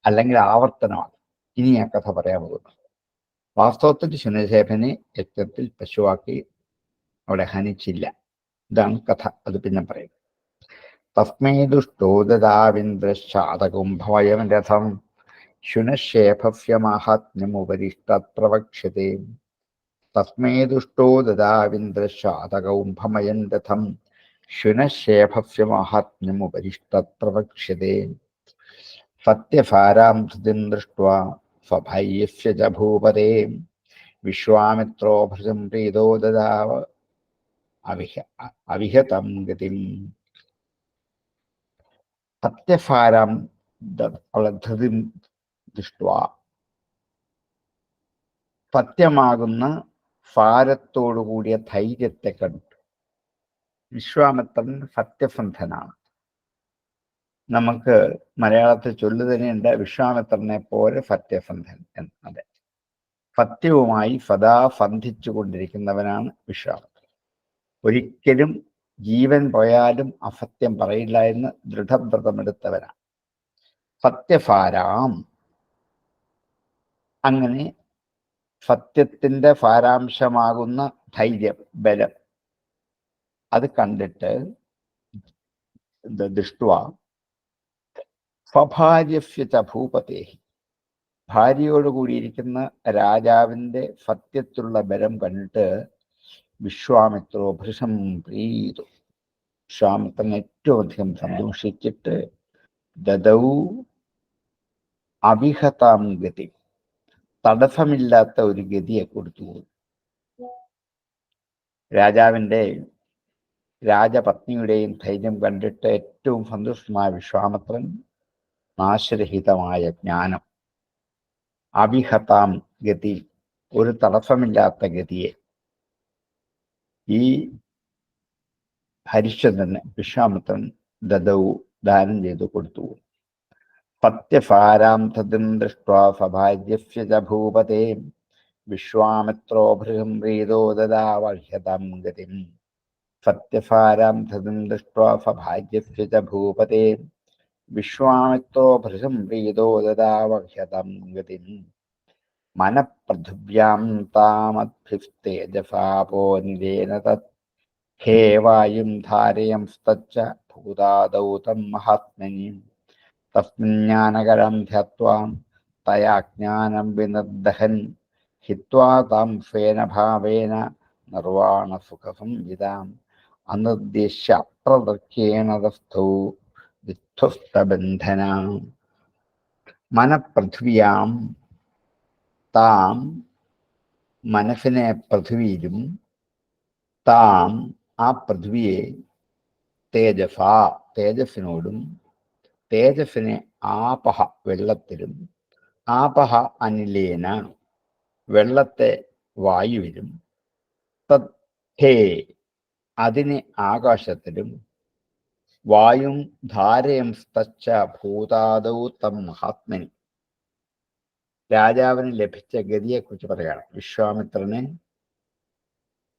അല്ലെങ്കിൽ ആവർത്തനമാണ് ഇനി ആ കഥ പറയാൻ പോകുന്നത്. വാസ്തവത്തിൽ ശുനശേഫനെ യജ്ഞത്തിൽ പശുവാക്കി അവിടെ ഹനിച്ചില്ല. ഇതാണ് കഥ, അത് പിന്നെ പറയും. തസ്മൈ ദുഷ്ടോ ദദാവിന്ദ്രശാതകുംഭമയം രഥം ശുനശേഫസ്യ മാഹാത്മ്യം ഉപരിഷ്ടാത് പ്രവക്ഷ്യതേ. തസ്മൈ ദുഷ്ടോ ദദാവിന്ദ്രശാതകൗംഭമയം രഥം ശുനശേഫസ്യ മാഹാത്മ്യം ഉപരിഷ്ടാത് പ്രവക്ഷ്യതേ. സത്യഭാരാം ധൃതിം ദൃഷ്ട്വാ സ്വഭയസ്യ ച ഭൂപതേ വിശ്വാമിത്രോ ഭൃശം പ്രീതോ ദദാവ അവിഹതം ഗതിം. സത്യഭാരാം ധൃതിം ദൃഷ്ട്വാ, സത്യമാകുന്ന ഭാരത്തോടുകൂടിയ ധൈര്യത്തെ കണ്ടു. വിശ്വാമിത്രൻ സത്യസന്ധനാണ്. നമുക്ക് മലയാളത്തിൽ ചൊല്ലു തന്നെയുണ്ട്, വിശ്വാമിത്രനെ പോലെ സത്യസന്ധൻ എന്നത്. സത്യവുമായി സദാ സന്ധിച്ചു കൊണ്ടിരിക്കുന്നവനാണ് വിശ്വാമിത്രൻ. ഒരിക്കലും ജീവൻ പോയാലും അസത്യം പറയില്ല എന്ന് ദൃഢവ്രതമെടുത്തവനാണ്. സത്യഭാരാം, അങ്ങനെ സത്യത്തിന്റെ സാരാംശമാകുന്ന ധൈര്യം, ബലം, അത് കണ്ടിട്ട് ദൃഷ്ട്വാ സ്വഭാര്യസ്യ ച ഭൂപതേ, ഭാര്യയോടുകൂടിയിരിക്കുന്ന രാജാവിന്റെ സത്യത്തിലുള്ള ബലം കണ്ടിട്ട് വിശ്വാമിത്രോ ഭൃശം പ്രീതു, വിശ്വാമിത്രൻ ഏറ്റവും അധികം സന്തോഷിച്ചിട്ട് ദദൗ അവിഹതാം ഗതി, തടസ്സമില്ലാത്ത ഒരു ഗതിയെ കൊടുത്തു. രാജാവിന്റെ രാജപത്നിയുടെയും ധൈര്യം കണ്ടിട്ട് ഏറ്റവും സന്തുഷ്ടമായ വിശ്വാമിത്രൻ നാശരഹിതമായ ജ്ഞാനം, അവിഹതാം ഗതി, ഒരു തടസ്സമില്ലാത്ത ഗതിയെ ഈ ഹരിശ്ചന്ദ്രന് വിശ്വാമിത്രൻ ദദൗ ദാനം ചെയ്തു കൊടുത്തു. സത്യഭാരാം ധൃതിം ദൃഷ്ട്വാ സ്വഭാര്യസ്യ ച ഭൂപതേ വിശ്വാമിത്രോ ഭൃശം പ്രീതോ ദദാവഹ്യതാം ഗതിം. സത്യഭാരാം ധൃതിം ദൃഷ്ട്വാ സ്വഭാര്യസ്യ ച ഭൂപതേ വിശ്വാമിത്രോ ഭൃശം പ്രീതോ ദദാവഹ്യതാം ഗതിം. മനഃപൃഥിവ്യാം താമദ്ഭിസ്തേജസാപോനിരേണ തത് ഹേ വായും ധാരയംസ്തച്ച ഭൂതാദൗ തം മഹാത്മനി. തസ്മിജ്ഞാനകരം ധ്യാത്വാ തയാ ജ്ഞാനം വിനിർദഹൻ ഹിത്വാ താം സ്വേന ഭാവേന നിർവാണസുഖസംവിദാം അനിർദ്ദിശ്യ അപ്രദൃക്യേണ തസ്ഥൗ വിധ്വസ്തബന്ധനാം. മനഃപൃഥിവ്യാം, താം മനസ്സിനെ പൃഥ്വിയിലും, താം ആ പൃഥ്വിയെ തേജസ തേജസ്സിനോടും, തേജസ്സിനെ ആപഹ വെള്ളത്തിലും, ആപഹ അനിലേന വെള്ളത്തെ വായുവിലും, തത് ഹേ അതിനെ ആകാശത്തിലും, വായും ധാരയം സ്തച്ച ഭൂതാദൗ തം മഹാത്മനി. രാജാവിന് ലഭിച്ച ഗതിയെക്കുറിച്ച് പറയുകയാണ്. വിശ്വാമിത്രന്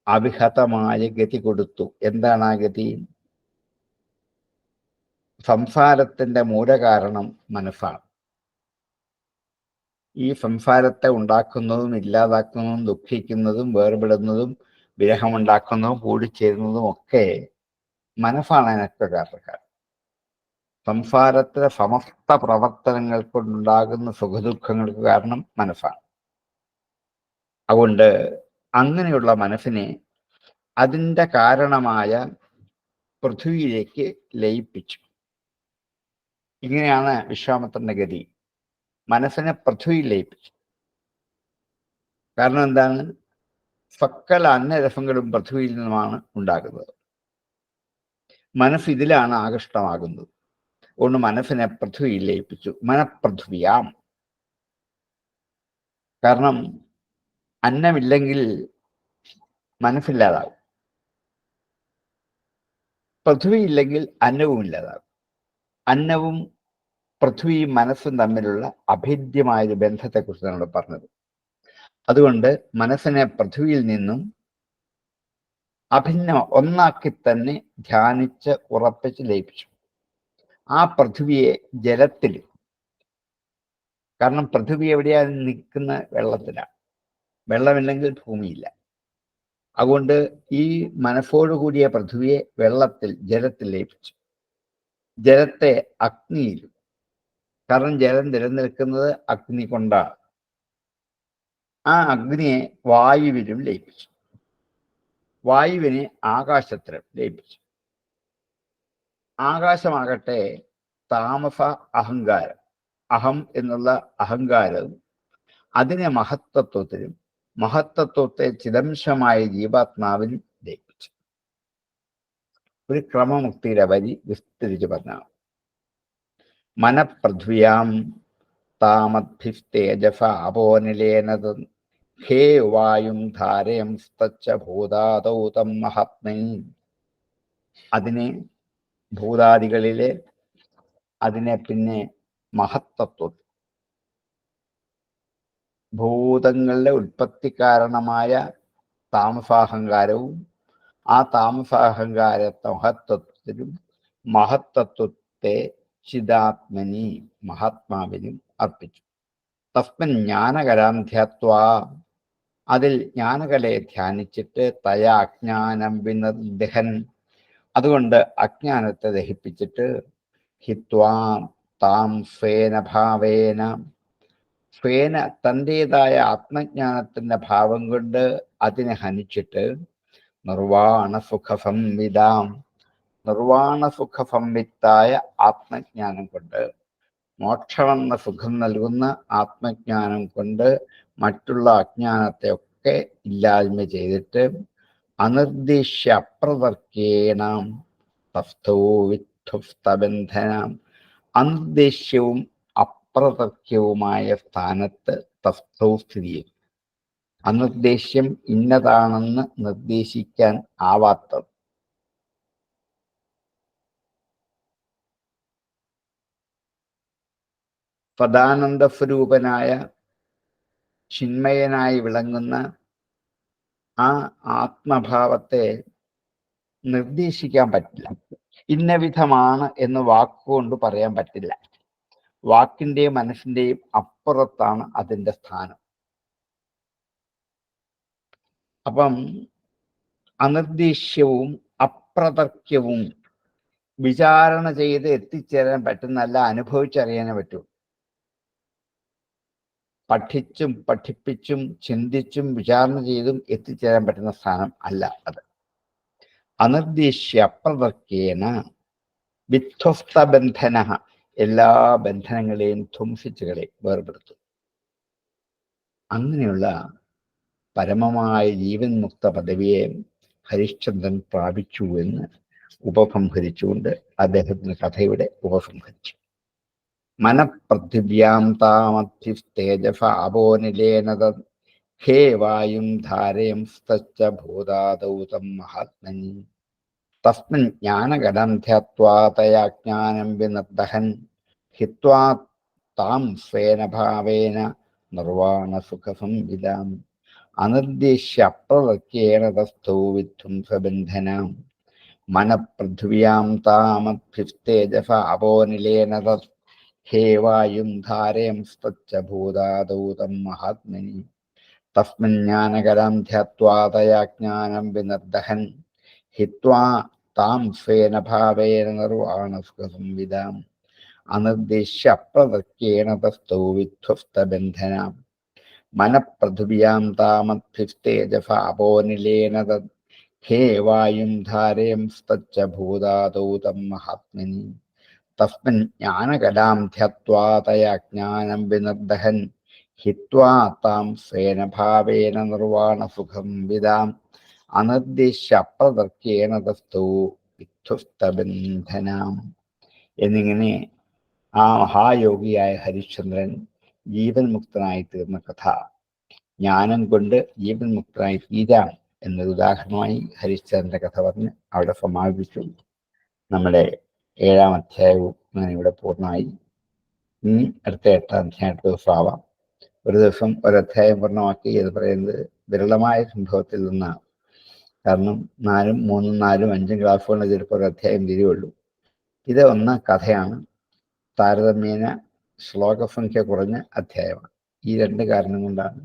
അവിഹതമായ ഗതി കൊടുത്തു. എന്താണ് ആ ഗതി? സംസാരത്തിന്റെ മൂലകാരണം മനസ്സാണ്. ഈ സംസാരത്തെ ഉണ്ടാക്കുന്നതും ഇല്ലാതാക്കുന്നതും ദുഃഖിക്കുന്നതും വേർപെടുന്നതും വിരഹമുണ്ടാക്കുന്നതും കൂടിച്ചേരുന്നതും ഒക്കെ മനസ്സാണ് അതിനൊക്കെ കാരണക്കാരൻ. സംസാരത്തിലെ സമസ്ത പ്രവർത്തനങ്ങൾ കൊണ്ടുണ്ടാകുന്ന സുഖദുഃഖങ്ങൾക്ക് കാരണം മനസ്സാണ്. അതുകൊണ്ട് അങ്ങനെയുള്ള മനസ്സിനെ അതിൻ്റെ കാരണമായ പൃഥ്വിയിലേക്ക് ലയിപ്പിച്ചു. ഇങ്ങനെയാണ് വിശ്വാമിത്രന്റെ ഗതി. മനസ്സിനെ പൃഥ്വിയിൽ ലയിപ്പിച്ചു. കാരണം എന്താണ്? സകല അന്നരസങ്ങളും പൃഥ്വിയിൽ നിന്നുമാണ് ഉണ്ടാകുന്നത്. മനസ്സ് ഇതിലാണ് ആകൃഷ്ടമാകുന്നത്. അതുകൊണ്ട് മനസ്സിനെ പൃഥ്വിയിൽ ലയിപ്പിച്ചു. മനഃപൃഥ്വിയാം. കാരണം അന്നമില്ലെങ്കിൽ മനസ്സില്ലാതാകും, പൃഥ്വി ഇല്ലെങ്കിൽ അന്നവും ഇല്ലാതാകും. അന്നവും പൃഥ്വിയും മനസ്സും തമ്മിലുള്ള അഭേദ്യമായൊരു ബന്ധത്തെക്കുറിച്ച് നമ്മൾ പറഞ്ഞത്. അതുകൊണ്ട് മനസ്സിനെ പൃഥ്വിയിൽ നിന്നും അഭിന്ന ഒന്നാക്കി തന്നെ ധ്യാനിച്ച് ഉറപ്പിച്ച് ലയിപ്പിച്ചു. ആ പൃഥ്വിയെ ജലത്തിൽ, കാരണം പൃഥ്വി എവിടെയാണ് നിൽക്കുന്ന? വെള്ളത്തിലാണ്. വെള്ളമില്ലെങ്കിൽ ഭൂമിയില്ല. അതുകൊണ്ട് ഈ മനസ്സോടുകൂടിയ പൃഥ്വിയെ വെള്ളത്തിൽ, ജലത്തിൽ ലയിപ്പിച്ചു. ജലത്തെ അഗ്നിയിലും, കാരണം ജലം നിലനിൽക്കുന്നത് അഗ്നി കൊണ്ടാണ്. ആ അഗ്നിയെ വായുവിലും ലയിപ്പിച്ചു. വായുവിനെ ആകാശത്തിലും ലയിപ്പിച്ചു. ആകാശമാകട്ടെ താമസ അഹങ്കാരം, അഹം എന്നുള്ള അഹങ്കാരവും അതിനെ മഹത്തത്വത്തിലും മഹത്തത്വത്തെ ചിദംശമായ ജീവാത്മാവിനും ലയിപ്പിച്ചു. ഒരു ക്രമമുക്തിയുടെ വരി വിസ്തരിച്ച് പറഞ്ഞാണ്. മനഃപൃഥ്വിയാം താമദ്ഭിസ്തേജസ അപോനിലേനത് ഹേ വായും ധാരയം സ്തച്ച ഭൂതാദൗ തം മഹാത്മനി. അതിനെ ഭൂതാദികളിലെ അതിനെ പിന്നെ മഹത്തത്വം, ഭൂതങ്ങളുടെ ഉൽപ്പത്തി താമസാഹങ്കാരവും ആ താമസാഹങ്കാരത്തെ മഹത്തത്വത്തിലും മഹത്തത്വത്തെ ചിദാത്മനി മഹാത്മാവിനും അർപ്പിച്ചു. തസ്മിൻ ജ്ഞാനകരാം ധ്യാത്വാ, അതിൽ ജ്ഞാനകലയെ ധ്യാനിച്ചിട്ട് തയാ അജ്ഞാനം വിനർദഹൻ, അതുകൊണ്ട് അജ്ഞാനത്തെ ദഹിപ്പിച്ചിട്ട് ഹിത്വാം താം സ്വേന ഭാവേന, സ്വേന തൻ്റെതായ ആത്മജ്ഞാനത്തിന്റെ ഭാവം കൊണ്ട് അതിനെ ഹനിച്ചിട്ട് നിർവാണ സുഖ സംവിധാം, നിർവാണ സുഖ സംവിത്തായ ആത്മജ്ഞാനം കൊണ്ട്, മോക്ഷമെന്ന സുഖം നൽകുന്ന ആത്മജ്ഞാനം കൊണ്ട് മറ്റുള്ള അജ്ഞാനത്തെ ഒക്കെ ഇല്ലായ്മ ചെയ്തിട്ട് അനിർദ്ദേശ്യ അപ്രതർക്കേണ തസ്ഥോ വിധ്വസ്തബന്ധനം, അനിർദ്ദേശ്യവും അപ്രതർക്യവുമായ സ്ഥാനത്ത് തസ്ഥോ സ്ഥിതി ചെയ്യും. അനിർദ്ദേശ്യം ഇന്നതാണെന്ന് നിർദ്ദേശിക്കാൻ ആവാത്തത്. സദാനന്ദ സ്വരൂപനായ ചിന്മയനായി വിളങ്ങുന്ന ആ ആത്മഭാവത്തെ നിർദ്ദേശിക്കാൻ പറ്റില്ല. ഇന്ന വിധമാണ് എന്ന് വാക്കുകൊണ്ട് പറയാൻ പറ്റില്ല. വാക്കിന്റെയും മനസ്സിന്റെയും അപ്പുറത്താണ് അതിൻ്റെ സ്ഥാനം. അപ്പം അനിർദ്ദേശ്യവും അപ്രതർക്യവും വിചാരണ ചെയ്ത് എത്തിച്ചേരാൻ പറ്റുന്നല്ല, അനുഭവിച്ചറിയാനേ പറ്റൂ. പഠിച്ചും പഠിപ്പിച്ചും ചിന്തിച്ചും വിചാരണ ചെയ്തും എത്തിച്ചേരാൻ പറ്റുന്ന സ്ഥാനം അല്ല അത്. അനിർദ്ദേശ്യ അപ്രതർക്കേന വിധ്വസ്ത ബന്ധന, എല്ലാ ബന്ധനങ്ങളെയും ധ്വംസിച്ചുകളെ വേർപെടുത്തും. അങ്ങനെയുള്ള പരമമായ ജീവൻ മുക്ത പദവിയെ ഹരിശ്ചന്ദ്രൻ പ്രാപിച്ചു എന്ന് ഉപസംഹരിച്ചുകൊണ്ട് അദ്ദേഹത്തിന്റെ കഥയുടെ ഉപസംഹരിച്ചു. മനഃപൃഥിവ്യാം താമദ്ഭിസ്തേജസ അപോനിലേനത ഹേ വായും ധാരയം സ്തച്ച ഭൂതാദൗ തം മഹാത്മനി. തസ്മിൻ ജ്ഞാനകലം ധ്യാത്വാ തയാ ജ്ഞാനം വിനിർദഹൻ ഹിത്വാ താം സ്വേന ഭാവേന നിർവാണസുഖസംവിദാം അനിർദ്ദേശ്യ അപ്രതത്യേന തസ്ഥോ വിധ്വംസബന്ധനാം മനഃപൃഥ്വ്യാം താമദ്ഭിസ്തേജസ അപോനിലേന തത് ഹേവായും ധാരയംസ്തച്ച ഭൂതാദൗതം മഹാത്മനി തസ്മിൻ ജ്ഞാനകലം ധ്യാത്വാ തയാ ജ്ഞാനം വിനിർദഹൻ ഹിത്വാ താം സ്വേന ഭാവേന നിർവാണസുഖസംവിദാം അനിർദ്ദേശ്യ അപ്രതത്യേന തസ്ഥോ വിധ്വസ്തബന്ധനാം മനഃപൃഥ്വ്യാം താമദ്ഭിസ്തേജസ അപോനിലേന തത് ഹേവായും ധാരയംസ്തച്ച ഭൂതാദൗതം മഹാത്മനി തസ്മിൻ ജ്ഞാനകലാം ധ്യാത്വാ തയാ ജ്ഞാനം വിനിർദഹൻ ഹിത്വാ താം സ്വേന ഭാവേന നിർവാണസുഖം വിദാം അനിർദ്ദേശ്യ അപ്രതർക്യേന തസ്ഥോ വിധ്വസ്തബന്ധനാം എന്നിങ്ങനെ ആ മഹായോഗിയായ ഹരിശ്ചന്ദ്രൻ ജീവൻ മുക്തനായി തീർന്ന കഥ ജ്ഞാനം കൊണ്ട് ജീവൻ മുക്തനായി തീരാം എന്നൊരു ഉദാഹരണമായി ഹരിശ്ചന്ദ്രന്റെ കഥ പറഞ്ഞ് അവിടെ സമാപിച്ചു. നമ്മുടെ 7-ാം അധ്യായവും അങ്ങനെ ഇവിടെ പൂർണ്ണമായി. ഇനി അടുത്ത 8-ാം അധ്യായം ദിവസം ആവാം. ഒരു ദിവസം ഒരധ്യായം പൂർണ്ണമാക്കി എന്ന് പറയുന്നത് വിരളമായ സംഭവത്തിൽ നിന്നാണ്. കാരണം 4-ഉം 3-ഉം 4-ഉം 5-ഉം ക്ലാസ്സുകളിൽ ചിലപ്പോൾ ഒരു അധ്യായം തീരുള്ളൂ. ഇത് ഒന്ന് കഥയാണ്, താരതമ്യേന ശ്ലോകസംഖ്യ കുറഞ്ഞ അധ്യായമാണ്. ഈ 2 കാരണം കൊണ്ടാണ്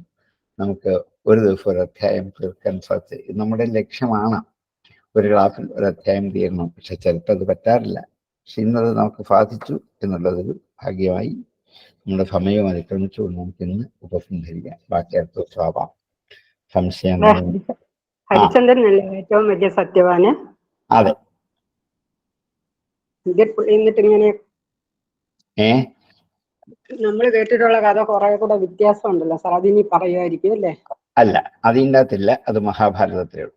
നമുക്ക് ഒരു ദിവസം ഒരു അധ്യായം തീർക്കാൻ സാധിച്ചത്. ഇത് നമ്മുടെ ലക്ഷ്യമാണ്, ഒരു ക്ലാസ്സിൽ ഒരു അധ്യായം തീരണം. പക്ഷെ ചിലപ്പോൾ അത് പറ്റാറില്ല. പക്ഷെ ഇന്നത് നമുക്ക് സാധിച്ചു എന്നുള്ളതൊരു ഭാഗ്യമായി. നമ്മുടെ സമയവും അതിക്രമിച്ചുകൊണ്ട് നമുക്ക് ഇന്ന് ഉപസംഹരിക്കാം. ബാക്കി അടുത്ത ദിവസം ആവാം. സംശയം ഹരിചന്ദ്രനല്ലേ ഏറ്റവും വലിയ സത്യവാന്? അതെ. എന്നിട്ട് ഇങ്ങനെ നമ്മൾ കേട്ടിട്ടുള്ള കഥ കുറെ കൂടെ വ്യത്യാസം ഉണ്ടല്ലോ സാർ, അതിനി പറയുമായിരിക്കും അല്ലേ? അല്ല, അതിൻ്റെ അകത്തില്ല. അത് മഹാഭാരതത്തിലേ ഉള്ളൂ.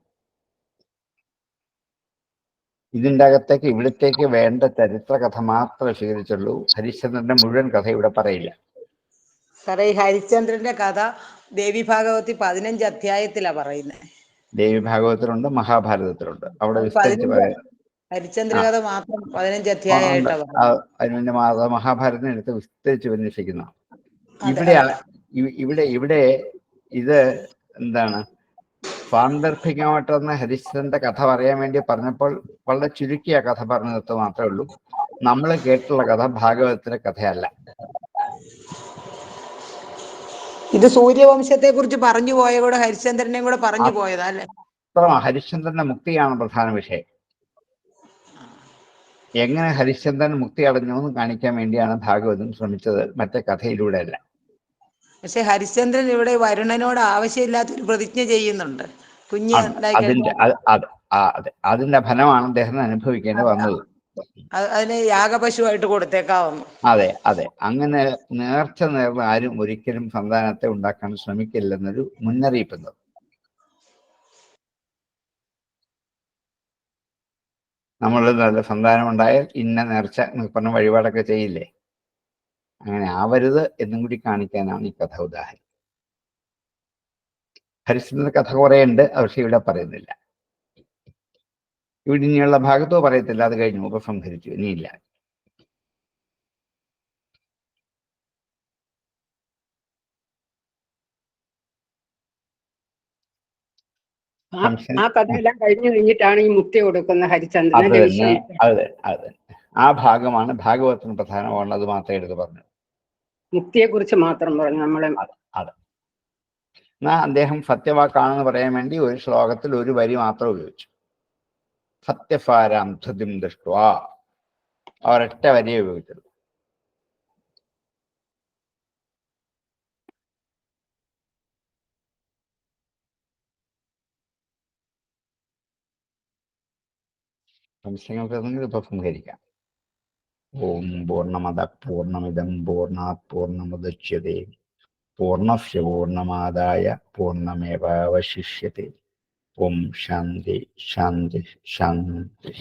ഇതിൻ്റെ അകത്തേക്ക് ഇവിടത്തേക്ക് വേണ്ട ചരിത്ര കഥ മാത്രമേ സ്വീകരിച്ചുള്ളൂ. ഹരിശ്ചന്ദ്രന്റെ മുഴുവൻ കഥ ഇവിടെ പറയില്ല. സാറേ, ഈ ഹരിശ്ചന്ദ്രന്റെ കഥ ദേവി ഭാഗവത്തിൽ 15 അധ്യായത്തിലാണ് പറയുന്നത്. ദേവി ഭാഗവതത്തിലുണ്ട്, മഹാഭാരതത്തിലുണ്ട്. അവിടെ വിസ്തരിച്ച് പറയുന്നത് ഹരിശ്ചന്ദ്ര കഥ മാത്രം 15 അധ്യായമായിട്ടാണ്. അതിന്റെ മഹാഭാരതത്തിനെ എടുത്ത് വിസ്തരിച്ച് വിന്യസിക്കുന്ന ഇവിടെ ഇത് എന്താണ് സാന്ദർഭികമായിട്ടൊന്ന് ഹരിശ്ചന്ദ്രന്റെ കഥ പറയാൻ വേണ്ടി പറഞ്ഞപ്പോൾ വളരെ ചുരുക്കിയ കഥ പറഞ്ഞു നിർത്തുക മാത്രമേ ഉള്ളൂ. നമ്മൾ കേട്ടുള്ള കഥ ഭാഗവതത്തിലെ കഥയല്ല. ഇത് സൂര്യവംശത്തെ കുറിച്ച് പറഞ്ഞു പോയ കൂടെ ഹരിശ്ചന്ദ്രനെയും കൂടെ പറഞ്ഞു പോയതാ അല്ലേ? ഹരിശ്ചന്ദ്രന്റെ മുക്തിയാണ് പ്രധാന വിഷയം. എങ്ങനെ ഹരിശ്ചന്ദ്രൻ മുക്തി അടഞ്ഞു എന്ന് കാണിക്കാൻ വേണ്ടിയാണ് ഭാഗവതം ശ്രമിച്ചത്, മറ്റേ കഥയിലൂടെ അല്ല. പക്ഷെ ഹരിശ്ചന്ദ്രൻ ഇവിടെ വരുണനോട് ആവശ്യമില്ലാത്തൊരു പ്രതിജ്ഞ ചെയ്യുന്നുണ്ട്. കുഞ്ഞ് അതിന്റെ ഫലമാണ് അദ്ദേഹം അനുഭവിക്കേണ്ടി വന്നത്. അതിന് യാഗപശുവായിട്ട് കൊടുത്തേക്കാവുന്നു. അതെ അതെ, അങ്ങനെ നേർച്ച നേർന്ന് ആരും ഒരിക്കലും സന്താനത്തെ ഉണ്ടാക്കാൻ ശ്രമിക്കില്ലെന്നൊരു മുന്നറിയിപ്പ്. നമ്മൾ നല്ല സന്താനം ഉണ്ടായാൽ ഇന്ന നേർച്ച പറഞ്ഞ വഴിപാടൊക്കെ ചെയ്യില്ലേ, അങ്ങനെ ആവരുത് എന്നും കൂടി കാണിക്കാനാണ് ഈ കഥ ഉദാഹരണം. ഹരിശ്ചന്ദ്രന്റെ കഥ കുറേ ഉണ്ട്, പക്ഷെ ഇവിടെ പറയുന്നില്ല. ഇവിടെ ഇനിയുള്ള ഭാഗത്തോ പറയത്തില്ല. അത് കഴിഞ്ഞു, ഉപസംഹരിച്ചു, ഇനിയില്ല. ആ കഥയെല്ലാം കഴിഞ്ഞു കഴിഞ്ഞിട്ടാണ് ഈ മുക്തി കൊടുക്കുന്ന ഹരിചന്ദ്രൻ. അതെ അതെ, ആ ഭാഗമാണ് ഭാഗവതത്തിന് പ്രധാനമാണ്. അത് മാത്രമേ എടുത്ത് പറഞ്ഞു, മുക്തിയെ കുറിച്ച് മാത്രം പറഞ്ഞു നമ്മളെ. അതെ, എന്നാ അദ്ദേഹം സത്യവാക്കാണെന്ന് പറയാൻ വേണ്ടി ഒരു ശ്ലോകത്തിൽ ഒരു വരി മാത്രം ഉപയോഗിച്ചു. സത്യസാരാം ധൃതിം ദൃഷ്ട്വാ, ഒരൊറ്റ വരിയെ ഉപയോഗിച്ചത്. സംശയങ്ങൾക്ക് ഇപ്പൊ സംഹരിക്കാം. ഓം പൂർണ്ണമദ പൂർണ്ണമിദം പൂർണ്ണാത് പൂർണ്ണമുദച്യതേ പൂർണ്ണസ്യ പൂർണ്ണമാദായ പൂർണ്ണമേവാവശിഷ്യതേ. ഓം ശാന്തി ശാന്തി ശാന്തി.